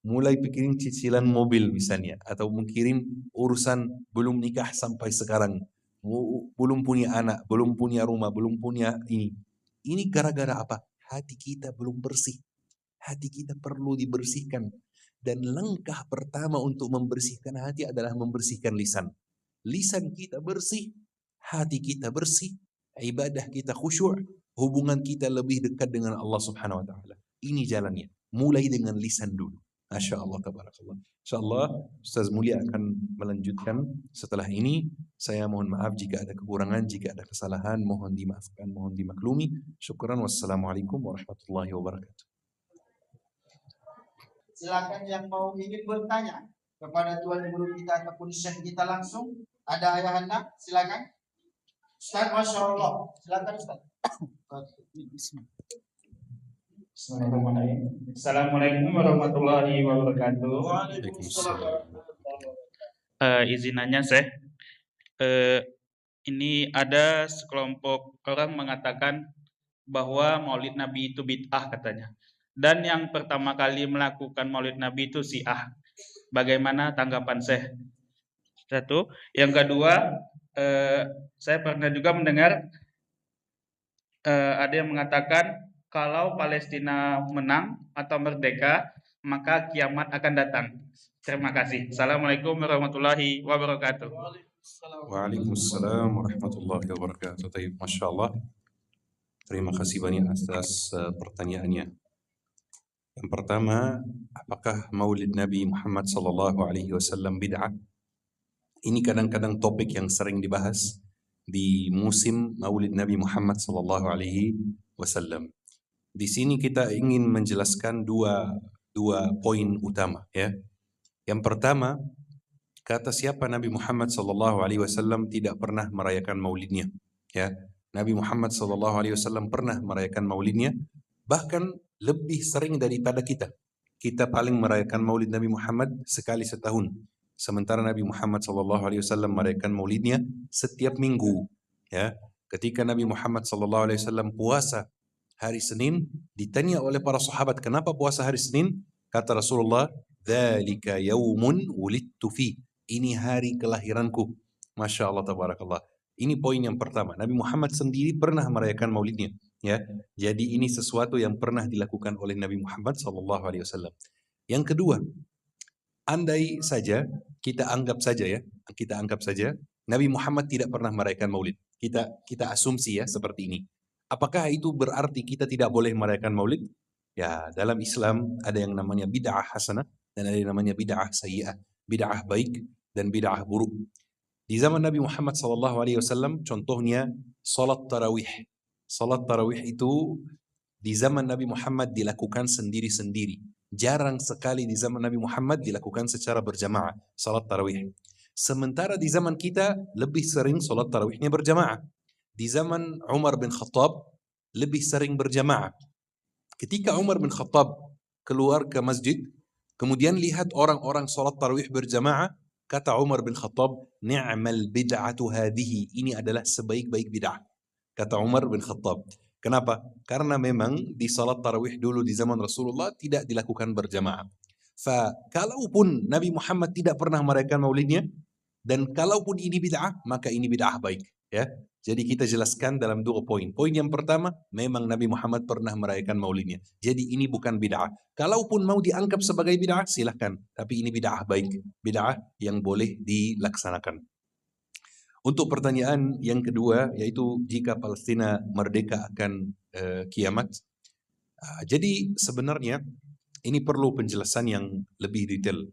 mulai pikirin cicilan mobil misalnya, atau mikirin urusan belum nikah sampai sekarang, belum punya anak, belum punya rumah, belum punya ini. Ini gara-gara apa? Hati kita belum bersih. Hati kita perlu dibersihkan. Dan langkah pertama untuk membersihkan hati adalah membersihkan lisan. Lisan kita bersih, hati kita bersih, ibadah kita khusyuk, hubungan kita lebih dekat dengan Allah Subhanahu wa Ta'ala. Ini jalannya. Mulai dengan lisan dulu. Masya Allah, tabarakallah. InsyaAllah Ustaz Mulia akan melanjutkan setelah ini. Saya mohon maaf jika ada kekurangan, jika ada kesalahan, mohon dimaafkan, mohon dimaklumi. Syukran, wassalamualaikum warahmatullahi wabarakatuh. Silakan yang mau ingin bertanya kepada Tuan Guru kita ataupun Syekh kita langsung. Ada ayahanda, silakan. Ustaz, Masya Allah. Silakan Ustaz. Bismillahirrahmanirrahim. Assalamualaikum warahmatullahi wabarakatuh. Izinannya Syekh, ini ada sekelompok orang mengatakan bahwa Maulid Nabi itu bid'ah katanya. Dan yang pertama kali melakukan Maulid Nabi itu Syiah. Bagaimana tanggapan Syekh? Satu. Yang kedua, saya pernah juga mendengar ada yang mengatakan kalau Palestina menang atau merdeka, maka kiamat akan datang. Terima kasih. Assalamualaikum warahmatullahi wabarakatuh. Waalaikumsalam warahmatullahi wabarakatuh. Masya Allah. Terima kasih banyak atas pertanyaannya. Yang pertama, apakah Maulid Nabi Muhammad SAW bid'ah? Ini kadang-kadang topik yang sering dibahas di musim Maulid Nabi Muhammad SAW. Di sini kita ingin menjelaskan dua poin utama, ya. Yang pertama, kata siapa Nabi Muhammad SAW tidak pernah merayakan Maulidnya, ya. Nabi Muhammad SAW pernah merayakan Maulidnya, bahkan lebih sering daripada kita. Kita paling merayakan Maulid Nabi Muhammad sekali setahun. Sementara Nabi Muhammad SAW merayakan Maulidnya setiap minggu. Ya, ketika Nabi Muhammad SAW puasa hari Senin, ditanya oleh para sahabat, kenapa puasa hari Senin? Kata Rasulullah, dzalika yaumun wulidtu fi. Ini hari kelahiranku. Masya Allah, tabarakallah. Ini poin yang pertama. Nabi Muhammad sendiri pernah merayakan maulidnya. Ya, jadi ini sesuatu yang pernah dilakukan oleh Nabi Muhammad SAW. Yang kedua, andai saja kita anggap saja Nabi Muhammad tidak pernah merayakan maulid. Kita asumsi ya seperti ini. Apakah itu berarti kita tidak boleh merayakan maulid? Ya, dalam Islam ada yang namanya bid'ah hasanah dan ada yang namanya bid'ah sayyi'ah. Bid'ah baik dan bid'ah buruk. Di zaman Nabi Muhammad SAW, contohnya salat tarawih. Salat tarawih itu di zaman Nabi Muhammad dilakukan sendiri-sendiri. Jarang sekali di zaman Nabi Muhammad dilakukan secara berjamaah, salat tarawih. Sementara di zaman kita lebih sering salat tarawihnya berjamaah. Di zaman Umar bin Khattab lebih sering berjamaah. Ketika Umar bin Khattab keluar ke masjid, kemudian lihat orang-orang salat tarawih berjamaah, kata Umar bin Khattab, ni'mal bid'atu hadhihi. Ini adalah sebaik-baik bid'ah. Kata Umar bin Khattab. Kenapa? Karena memang di salat tarawih dulu di zaman Rasulullah tidak dilakukan berjamaah. Kalaupun Nabi Muhammad tidak pernah merayakan maulidnya, dan kalaupun ini bid'ah, maka ini bid'ah baik. Ya, jadi kita jelaskan dalam 2 poin. Poin yang pertama, memang Nabi Muhammad pernah merayakan maulidnya. Jadi ini bukan bid'ah. Kalaupun mau dianggap sebagai bid'ah, silahkan. Tapi ini bid'ah baik. Bid'ah yang boleh dilaksanakan. Untuk pertanyaan yang kedua, yaitu jika Palestina merdeka akan kiamat. Jadi sebenarnya ini perlu penjelasan yang lebih detail.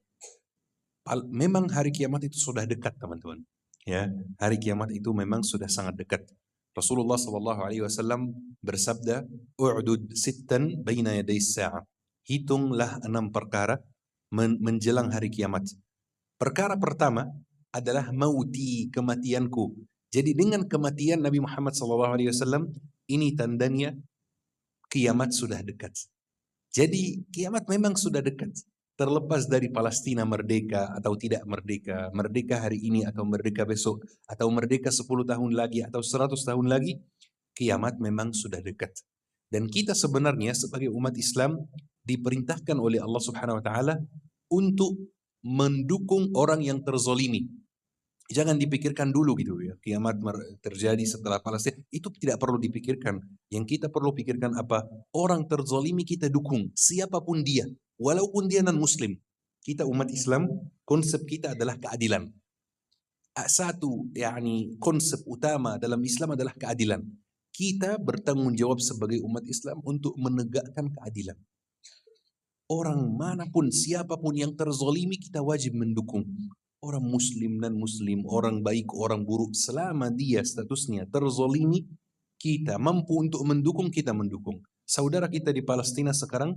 Memang hari kiamat itu sudah dekat, teman-teman. Ya, hari kiamat itu memang sudah sangat dekat. Rasulullah SAW bersabda, "U'dud sittan baina yaday sa'ah." Hitunglah 6 perkara menjelang hari kiamat. Perkara pertama adalah mauti, kematianku. Jadi dengan kematian Nabi Muhammad SAW, ini tandanya kiamat sudah dekat. Jadi kiamat memang sudah dekat. Terlepas dari Palestina merdeka atau tidak merdeka, merdeka hari ini atau merdeka besok, atau merdeka 10 tahun lagi atau 100 tahun lagi, kiamat memang sudah dekat. Dan kita sebenarnya sebagai umat Islam diperintahkan oleh Allah Subhanahu wa taala untuk mendukung orang yang terzolimi. Jangan dipikirkan dulu gitu ya, kiamat terjadi setelah Palestina, itu tidak perlu dipikirkan. Yang kita perlu pikirkan apa? Orang terzolimi kita dukung, siapapun dia, walaupun dia non-muslim. Kita umat Islam, konsep kita adalah keadilan. Satu, konsep utama dalam Islam adalah keadilan. Kita bertanggung jawab sebagai umat Islam untuk menegakkan keadilan. Orang manapun, siapapun yang terzolimi, kita wajib mendukung. Orang muslim dan muslim, orang baik, orang buruk, selama dia statusnya terzolimi, kita mampu untuk mendukung, kita mendukung. Saudara kita di Palestina sekarang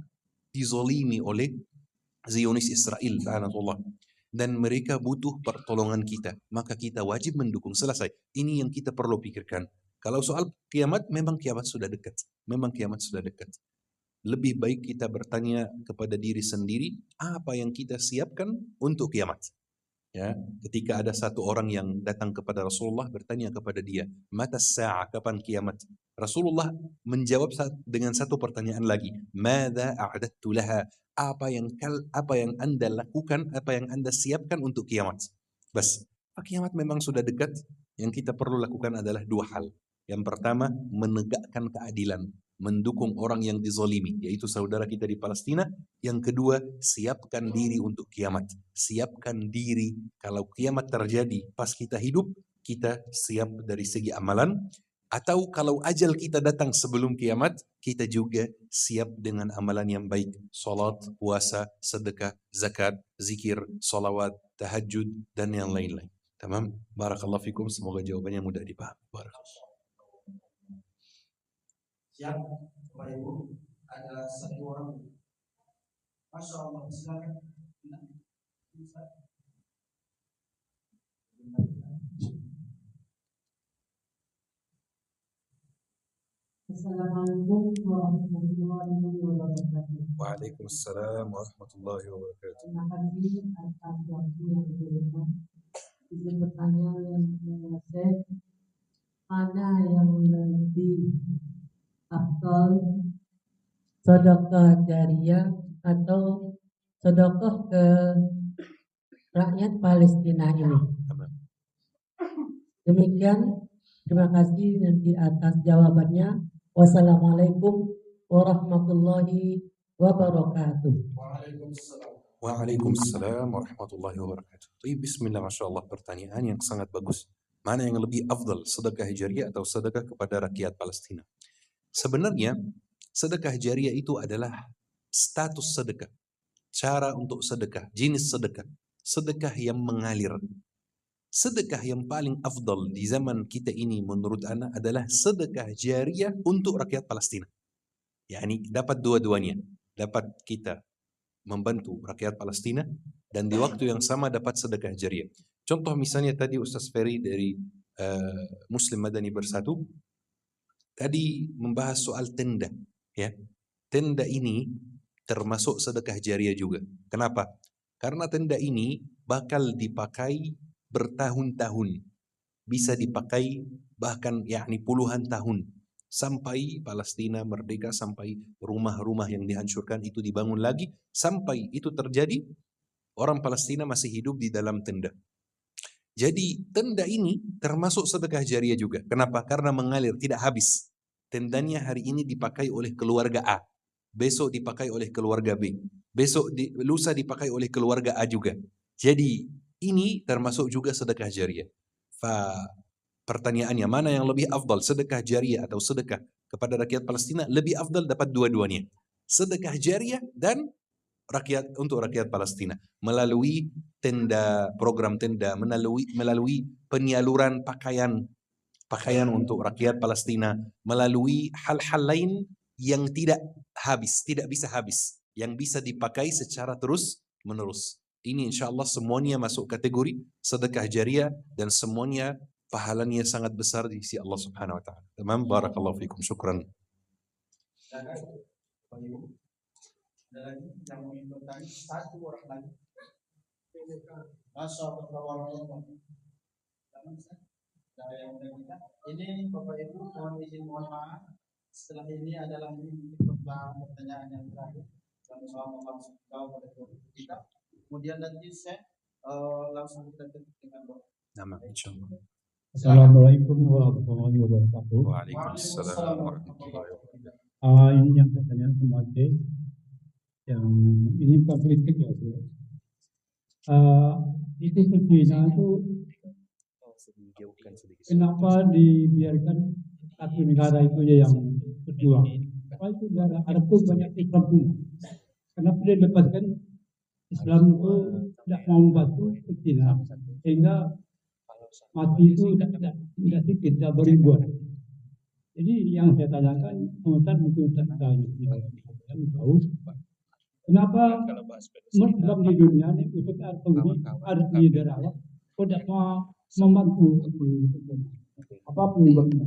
dizolimi oleh Zionis Israel, la'natullah. Dan mereka butuh pertolongan kita, maka kita wajib mendukung. Selesai. Ini yang kita perlu pikirkan. Kalau soal kiamat, memang kiamat sudah dekat. Memang kiamat sudah dekat. Lebih baik kita bertanya kepada diri sendiri, apa yang kita siapkan untuk kiamat. Ya, ketika ada satu orang yang datang kepada Rasulullah bertanya kepada dia, mata sa'ah, kapan kiamat? Rasulullah menjawab dengan satu pertanyaan lagi, madza a'dattu laha? Apa yang Anda lakukan, apa yang Anda siapkan untuk kiamat? Bas, kiamat memang sudah dekat. Yang kita perlu lakukan adalah 2 hal. Yang pertama, menegakkan keadilan, mendukung orang yang dizolimi, yaitu saudara kita di Palestina. Yang kedua, siapkan diri untuk kiamat. Siapkan diri kalau kiamat terjadi pas kita hidup, kita siap dari segi amalan. Atau kalau ajal kita datang sebelum kiamat, kita juga siap dengan amalan yang baik. Salat, puasa, sedekah, zakat, zikir, salawat, tahajud, dan yang lain-lain. Tamam? Barakallahu fikum. Semoga jawabannya mudah dipahami. Barakallahu. Siap, Bapak Ibu, ada 1 orang. Masya Allah, silakan. Assalamualaikum warahmatullahi wabarakatuh. Waalaikumsalam warahmatullahi wabarakatuh. Terima kasih atas waktu yang diberikan. Izin bertanya yang saya, mana yang lebih afdal, sedekah jariyah atau sedekah ke rakyat Palestina ini. Demikian, terima kasih nanti atas jawabannya. Wassalamualaikum warahmatullahi wabarakatuh. Waalaikumsalam warahmatullahi wabarakatuh. Bismillah, Masya Allah, pertanyaan yang sangat bagus. Mana yang lebih afdal, sedekah jariah atau sedekah kepada rakyat Palestina? Sebenarnya, sedekah jariah itu adalah status sedekah. Cara untuk sedekah, jenis sedekah. Sedekah yang mengalir. Sedekah yang paling afdal di zaman kita ini menurut ana adalah sedekah jariah untuk rakyat Palestina. Yani dapat dua-duanya. Dapat kita membantu rakyat Palestina dan di waktu yang sama dapat sedekah jariah. Contoh misalnya tadi Ustaz Ferry dari Muslim Madani Bersatu tadi membahas soal tenda, ya. Tenda ini termasuk sedekah jariah juga. Kenapa? Karena tenda ini bakal dipakai bertahun-tahun. Bisa dipakai bahkan yakni puluhan tahun. Sampai Palestina merdeka, sampai rumah-rumah yang dihancurkan itu dibangun lagi, sampai itu terjadi, orang Palestina masih hidup di dalam tenda. Jadi tenda ini termasuk sedekah jariah juga. Kenapa? Karena mengalir, tidak habis. Tendanya hari ini dipakai oleh keluarga A, besok dipakai oleh keluarga B, lusa dipakai oleh keluarga A juga. Jadi ini termasuk juga sedekah jariah. Pertanyaannya, mana yang lebih afdal, sedekah jariah atau sedekah kepada rakyat Palestina? Lebih afdal dapat dua-duanya. Sedekah jariah dan untuk rakyat Palestina melalui tenda, program tenda, melalui penyaluran pakaian untuk rakyat Palestina, melalui hal-hal lain yang tidak bisa habis, yang bisa dipakai secara terus-menerus. Ini insya Allah semuanya masuk kategori sedekah jariah dan semuanya pahalanya sangat besar di sisi Allah Subhanahu wa taala. Tamam, barakallahu fikum, syukran. Ada lagi yang mau bertanya? Satu orang lagi. Ini Bapak Ibu mohon izin, mohon maaf. Setelah ini adalah pertanyaan yang terakhir. Sama-sama langsung jawab pada kita. Kemudian nanti saya langsung kita dengan doa. Nama insyaallah. Assalamualaikum warahmatullahi wabarakatuh. Waalaikumsalam warahmatullahi wabarakatuh. Ini yang pertanyaan kemarin yang ini politik ya. Itu Filipina itu kenapa dibiarkan satu negara itu ya yang berjuang? Apa itu negara Arab itu banyak Islam pun. Kenapa dia lepaskan Islam itu tidak mau membantu Filipina sehingga mati itu tidak sedikit, tidak beribuan. Jadi yang saya tanyakan, komentar mungkin Ustaz tahu, kenapa Muslim di dunia ini Ustaz Arsaudi ada di daerah tidak mau membantu apa penyebabnya?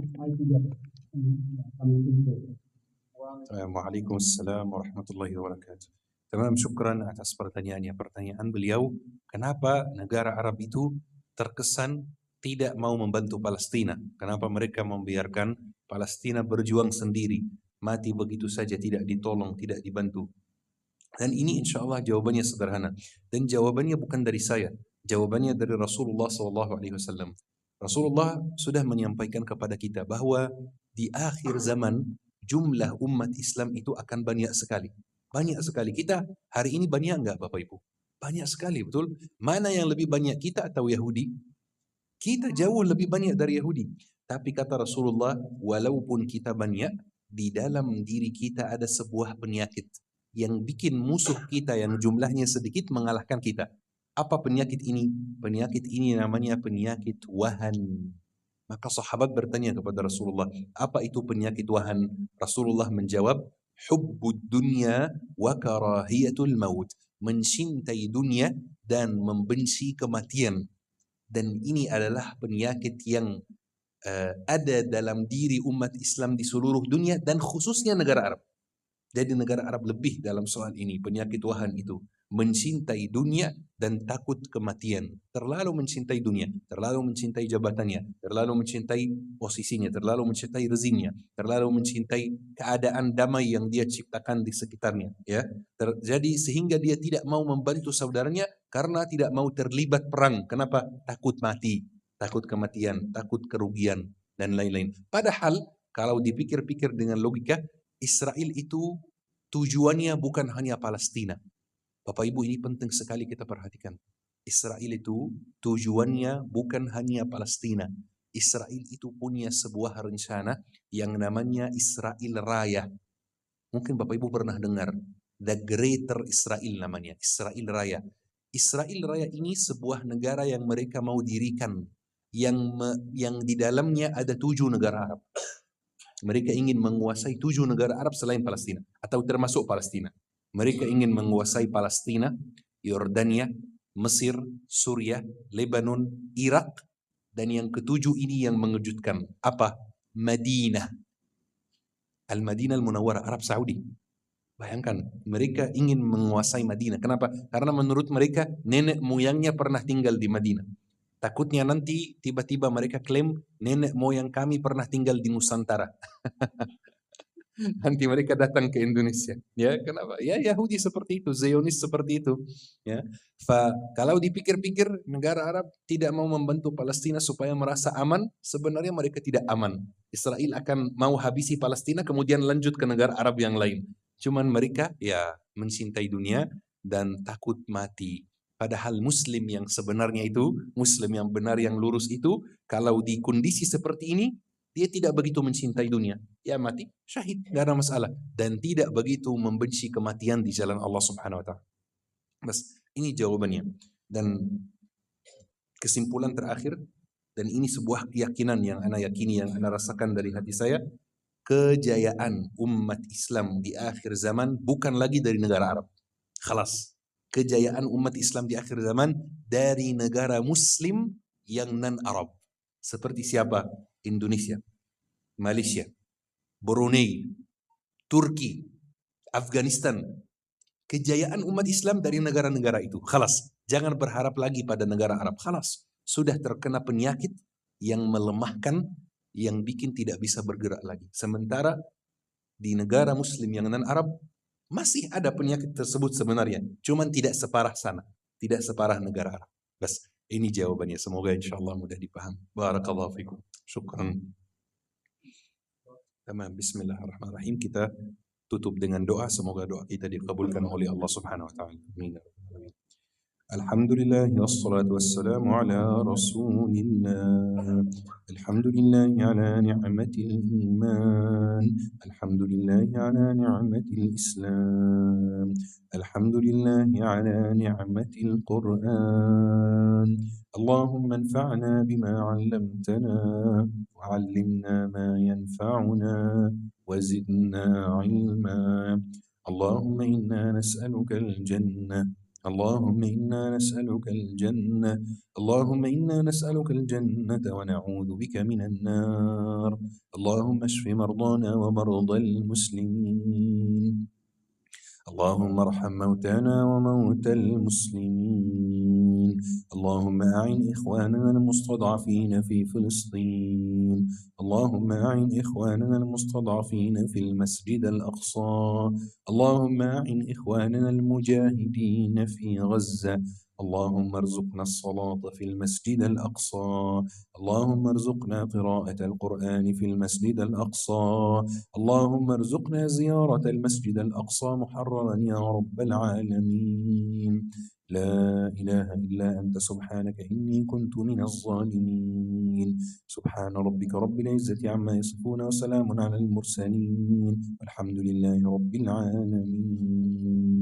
Waalaikumsalam warahmatullahi wabarakatuh. Tamam, syukran atas pertanyaannya. Pertanyaan beliau, kenapa negara Arab itu terkesan tidak mau membantu Palestina? Kenapa mereka membiarkan Palestina berjuang sendiri, mati begitu saja, tidak ditolong, tidak dibantu? Dan ini insya Allah jawabannya sederhana. Dan jawabannya bukan dari saya, jawabannya dari Rasulullah SAW. Rasulullah sudah menyampaikan kepada kita bahwa di akhir zaman jumlah umat Islam itu akan banyak sekali. Banyak sekali. Kita hari ini banyak enggak Bapak Ibu? Banyak sekali, betul? Mana yang lebih banyak, kita atau Yahudi? Kita jauh lebih banyak dari Yahudi. Tapi kata Rasulullah, walaupun kita banyak, di dalam diri kita ada sebuah penyakit yang bikin musuh kita yang jumlahnya sedikit mengalahkan kita. Apa penyakit ini? Penyakit ini namanya penyakit wahan. Maka sahabat bertanya kepada Rasulullah, apa itu penyakit wahan? Rasulullah menjawab, hubbud dunya wa karahiyatul maut. Mencintai dunia dan membenci kematian. Dan ini adalah penyakit yang ada dalam diri umat Islam di seluruh dunia dan khususnya negara Arab. Jadi negara Arab lebih dalam soal ini, penyakit wahan itu. mencintai dunia dan takut kematian. Terlalu mencintai dunia, terlalu mencintai jabatannya, terlalu mencintai posisinya, terlalu mencintai rezimnya, terlalu mencintai keadaan damai yang dia ciptakan di sekitarnya. Ya, jadi sehingga dia tidak mau membantu saudaranya karena tidak mau terlibat perang. Kenapa? Takut mati, takut kematian, takut kerugian, dan lain-lain. Padahal kalau dipikir-pikir dengan logika, Israel itu tujuannya bukan hanya Palestina. Bapak Ibu, ini penting sekali kita perhatikan. Israel itu tujuannya bukan hanya Palestina. Israel itu punya sebuah rencana yang namanya Israel Raya. Mungkin Bapak Ibu pernah dengar. The Greater Israel namanya. Israel Raya. Israel Raya ini sebuah negara yang mereka mau dirikan. Yang di dalamnya ada 7 negara Arab. Mereka ingin menguasai 7 negara Arab selain Palestina. Atau termasuk Palestina. Mereka ingin menguasai Palestina, Yordania, Mesir, Suriah, Lebanon, Irak, dan yang ketujuh ini yang mengejutkan. Apa? Madinah. Al-Madinah Al-Munawwarah, Arab Saudi. Bayangkan, mereka ingin menguasai Madinah. Kenapa? Karena menurut mereka, nenek moyangnya pernah tinggal di Madinah. Takutnya nanti tiba-tiba mereka klaim, nenek moyang kami pernah tinggal di Nusantara. Nanti mereka datang ke Indonesia. Ya, kenapa? Ya, Yahudi seperti itu, Zionis seperti itu. Ya, kalau dipikir-pikir negara Arab tidak mau membantu Palestina supaya merasa aman, sebenarnya mereka tidak aman. Israel akan mau habisi Palestina, kemudian lanjut ke negara Arab yang lain. Cuman mereka ya mencintai dunia dan takut mati. Padahal Muslim yang sebenarnya itu, Muslim yang benar, yang lurus itu, kalau di kondisi seperti ini, dia tidak begitu mencintai dunia. Ya mati, syahid, gak ada masalah. Dan tidak begitu membenci kematian di jalan Allah Subhanahu wa ta'ala. Bas, ini jawabannya. Dan kesimpulan terakhir, dan ini sebuah keyakinan yang ana yakini, yang ana rasakan dari hati saya, kejayaan umat Islam di akhir zaman bukan lagi dari negara Arab. Khalas. Kejayaan umat Islam di akhir zaman dari negara Muslim yang non-Arab. Seperti siapa? Indonesia, Malaysia, Brunei, Turki, Afghanistan. Kejayaan umat Islam dari negara-negara itu. Khalas. Jangan berharap lagi pada negara Arab. Khalas. Sudah terkena penyakit yang melemahkan, yang bikin tidak bisa bergerak lagi. Sementara di negara Muslim yang non-Arab, masih ada penyakit tersebut sebenarnya. Cuman tidak separah sana. Tidak separah negara Arab. Bas, ini jawabannya. Semoga insyaAllah mudah dipaham. Barakallahu fikum. Syukran. Tamam, bismillahirrahmanirrahim. Kita tutup dengan doa. Semoga doa kita dikabulkan oleh Allah Subhanahu wa ta'ala. Amin. Alhamdulillah wassalatu wassalamu ala Rasulillah. Alhamdulillah ala ni'matil iman. Alhamdulillah ala ni'matil Islam. Alhamdulillah ala ni'matil Quran. Allahumma anfa'na bima 'allamtana wa 'allimna ma yanfa'una wa zidna 'ilma. Allahumma inna nas'aluka al-jannah. اللهم إنا نسألك الجنة. اللهم إنا نسألك الجنة ونعوذ بك من النار. اللهم اشف مرضانا ومرضى المسلمين. اللهم ارحم موتانا وموتى المسلمين. اللهم أعن إخواننا المستضعفين في فلسطين. اللهم أعن إخواننا المستضعفين في المسجد الأقصى. اللهم أعن إخواننا المجاهدين في غزة. اللهم ارزقنا الصلاة في المسجد الأقصى. اللهم ارزقنا قراءة القرآن في المسجد الأقصى. اللهم ارزقنا زيارة المسجد الأقصى محررا يا رب العالمين. لا إله إلا أنت سبحانك إني كنت من الظالمين. سبحان ربك رب العزة عما يصفون وسلام على المرسلين والحمد لله رب العالمين.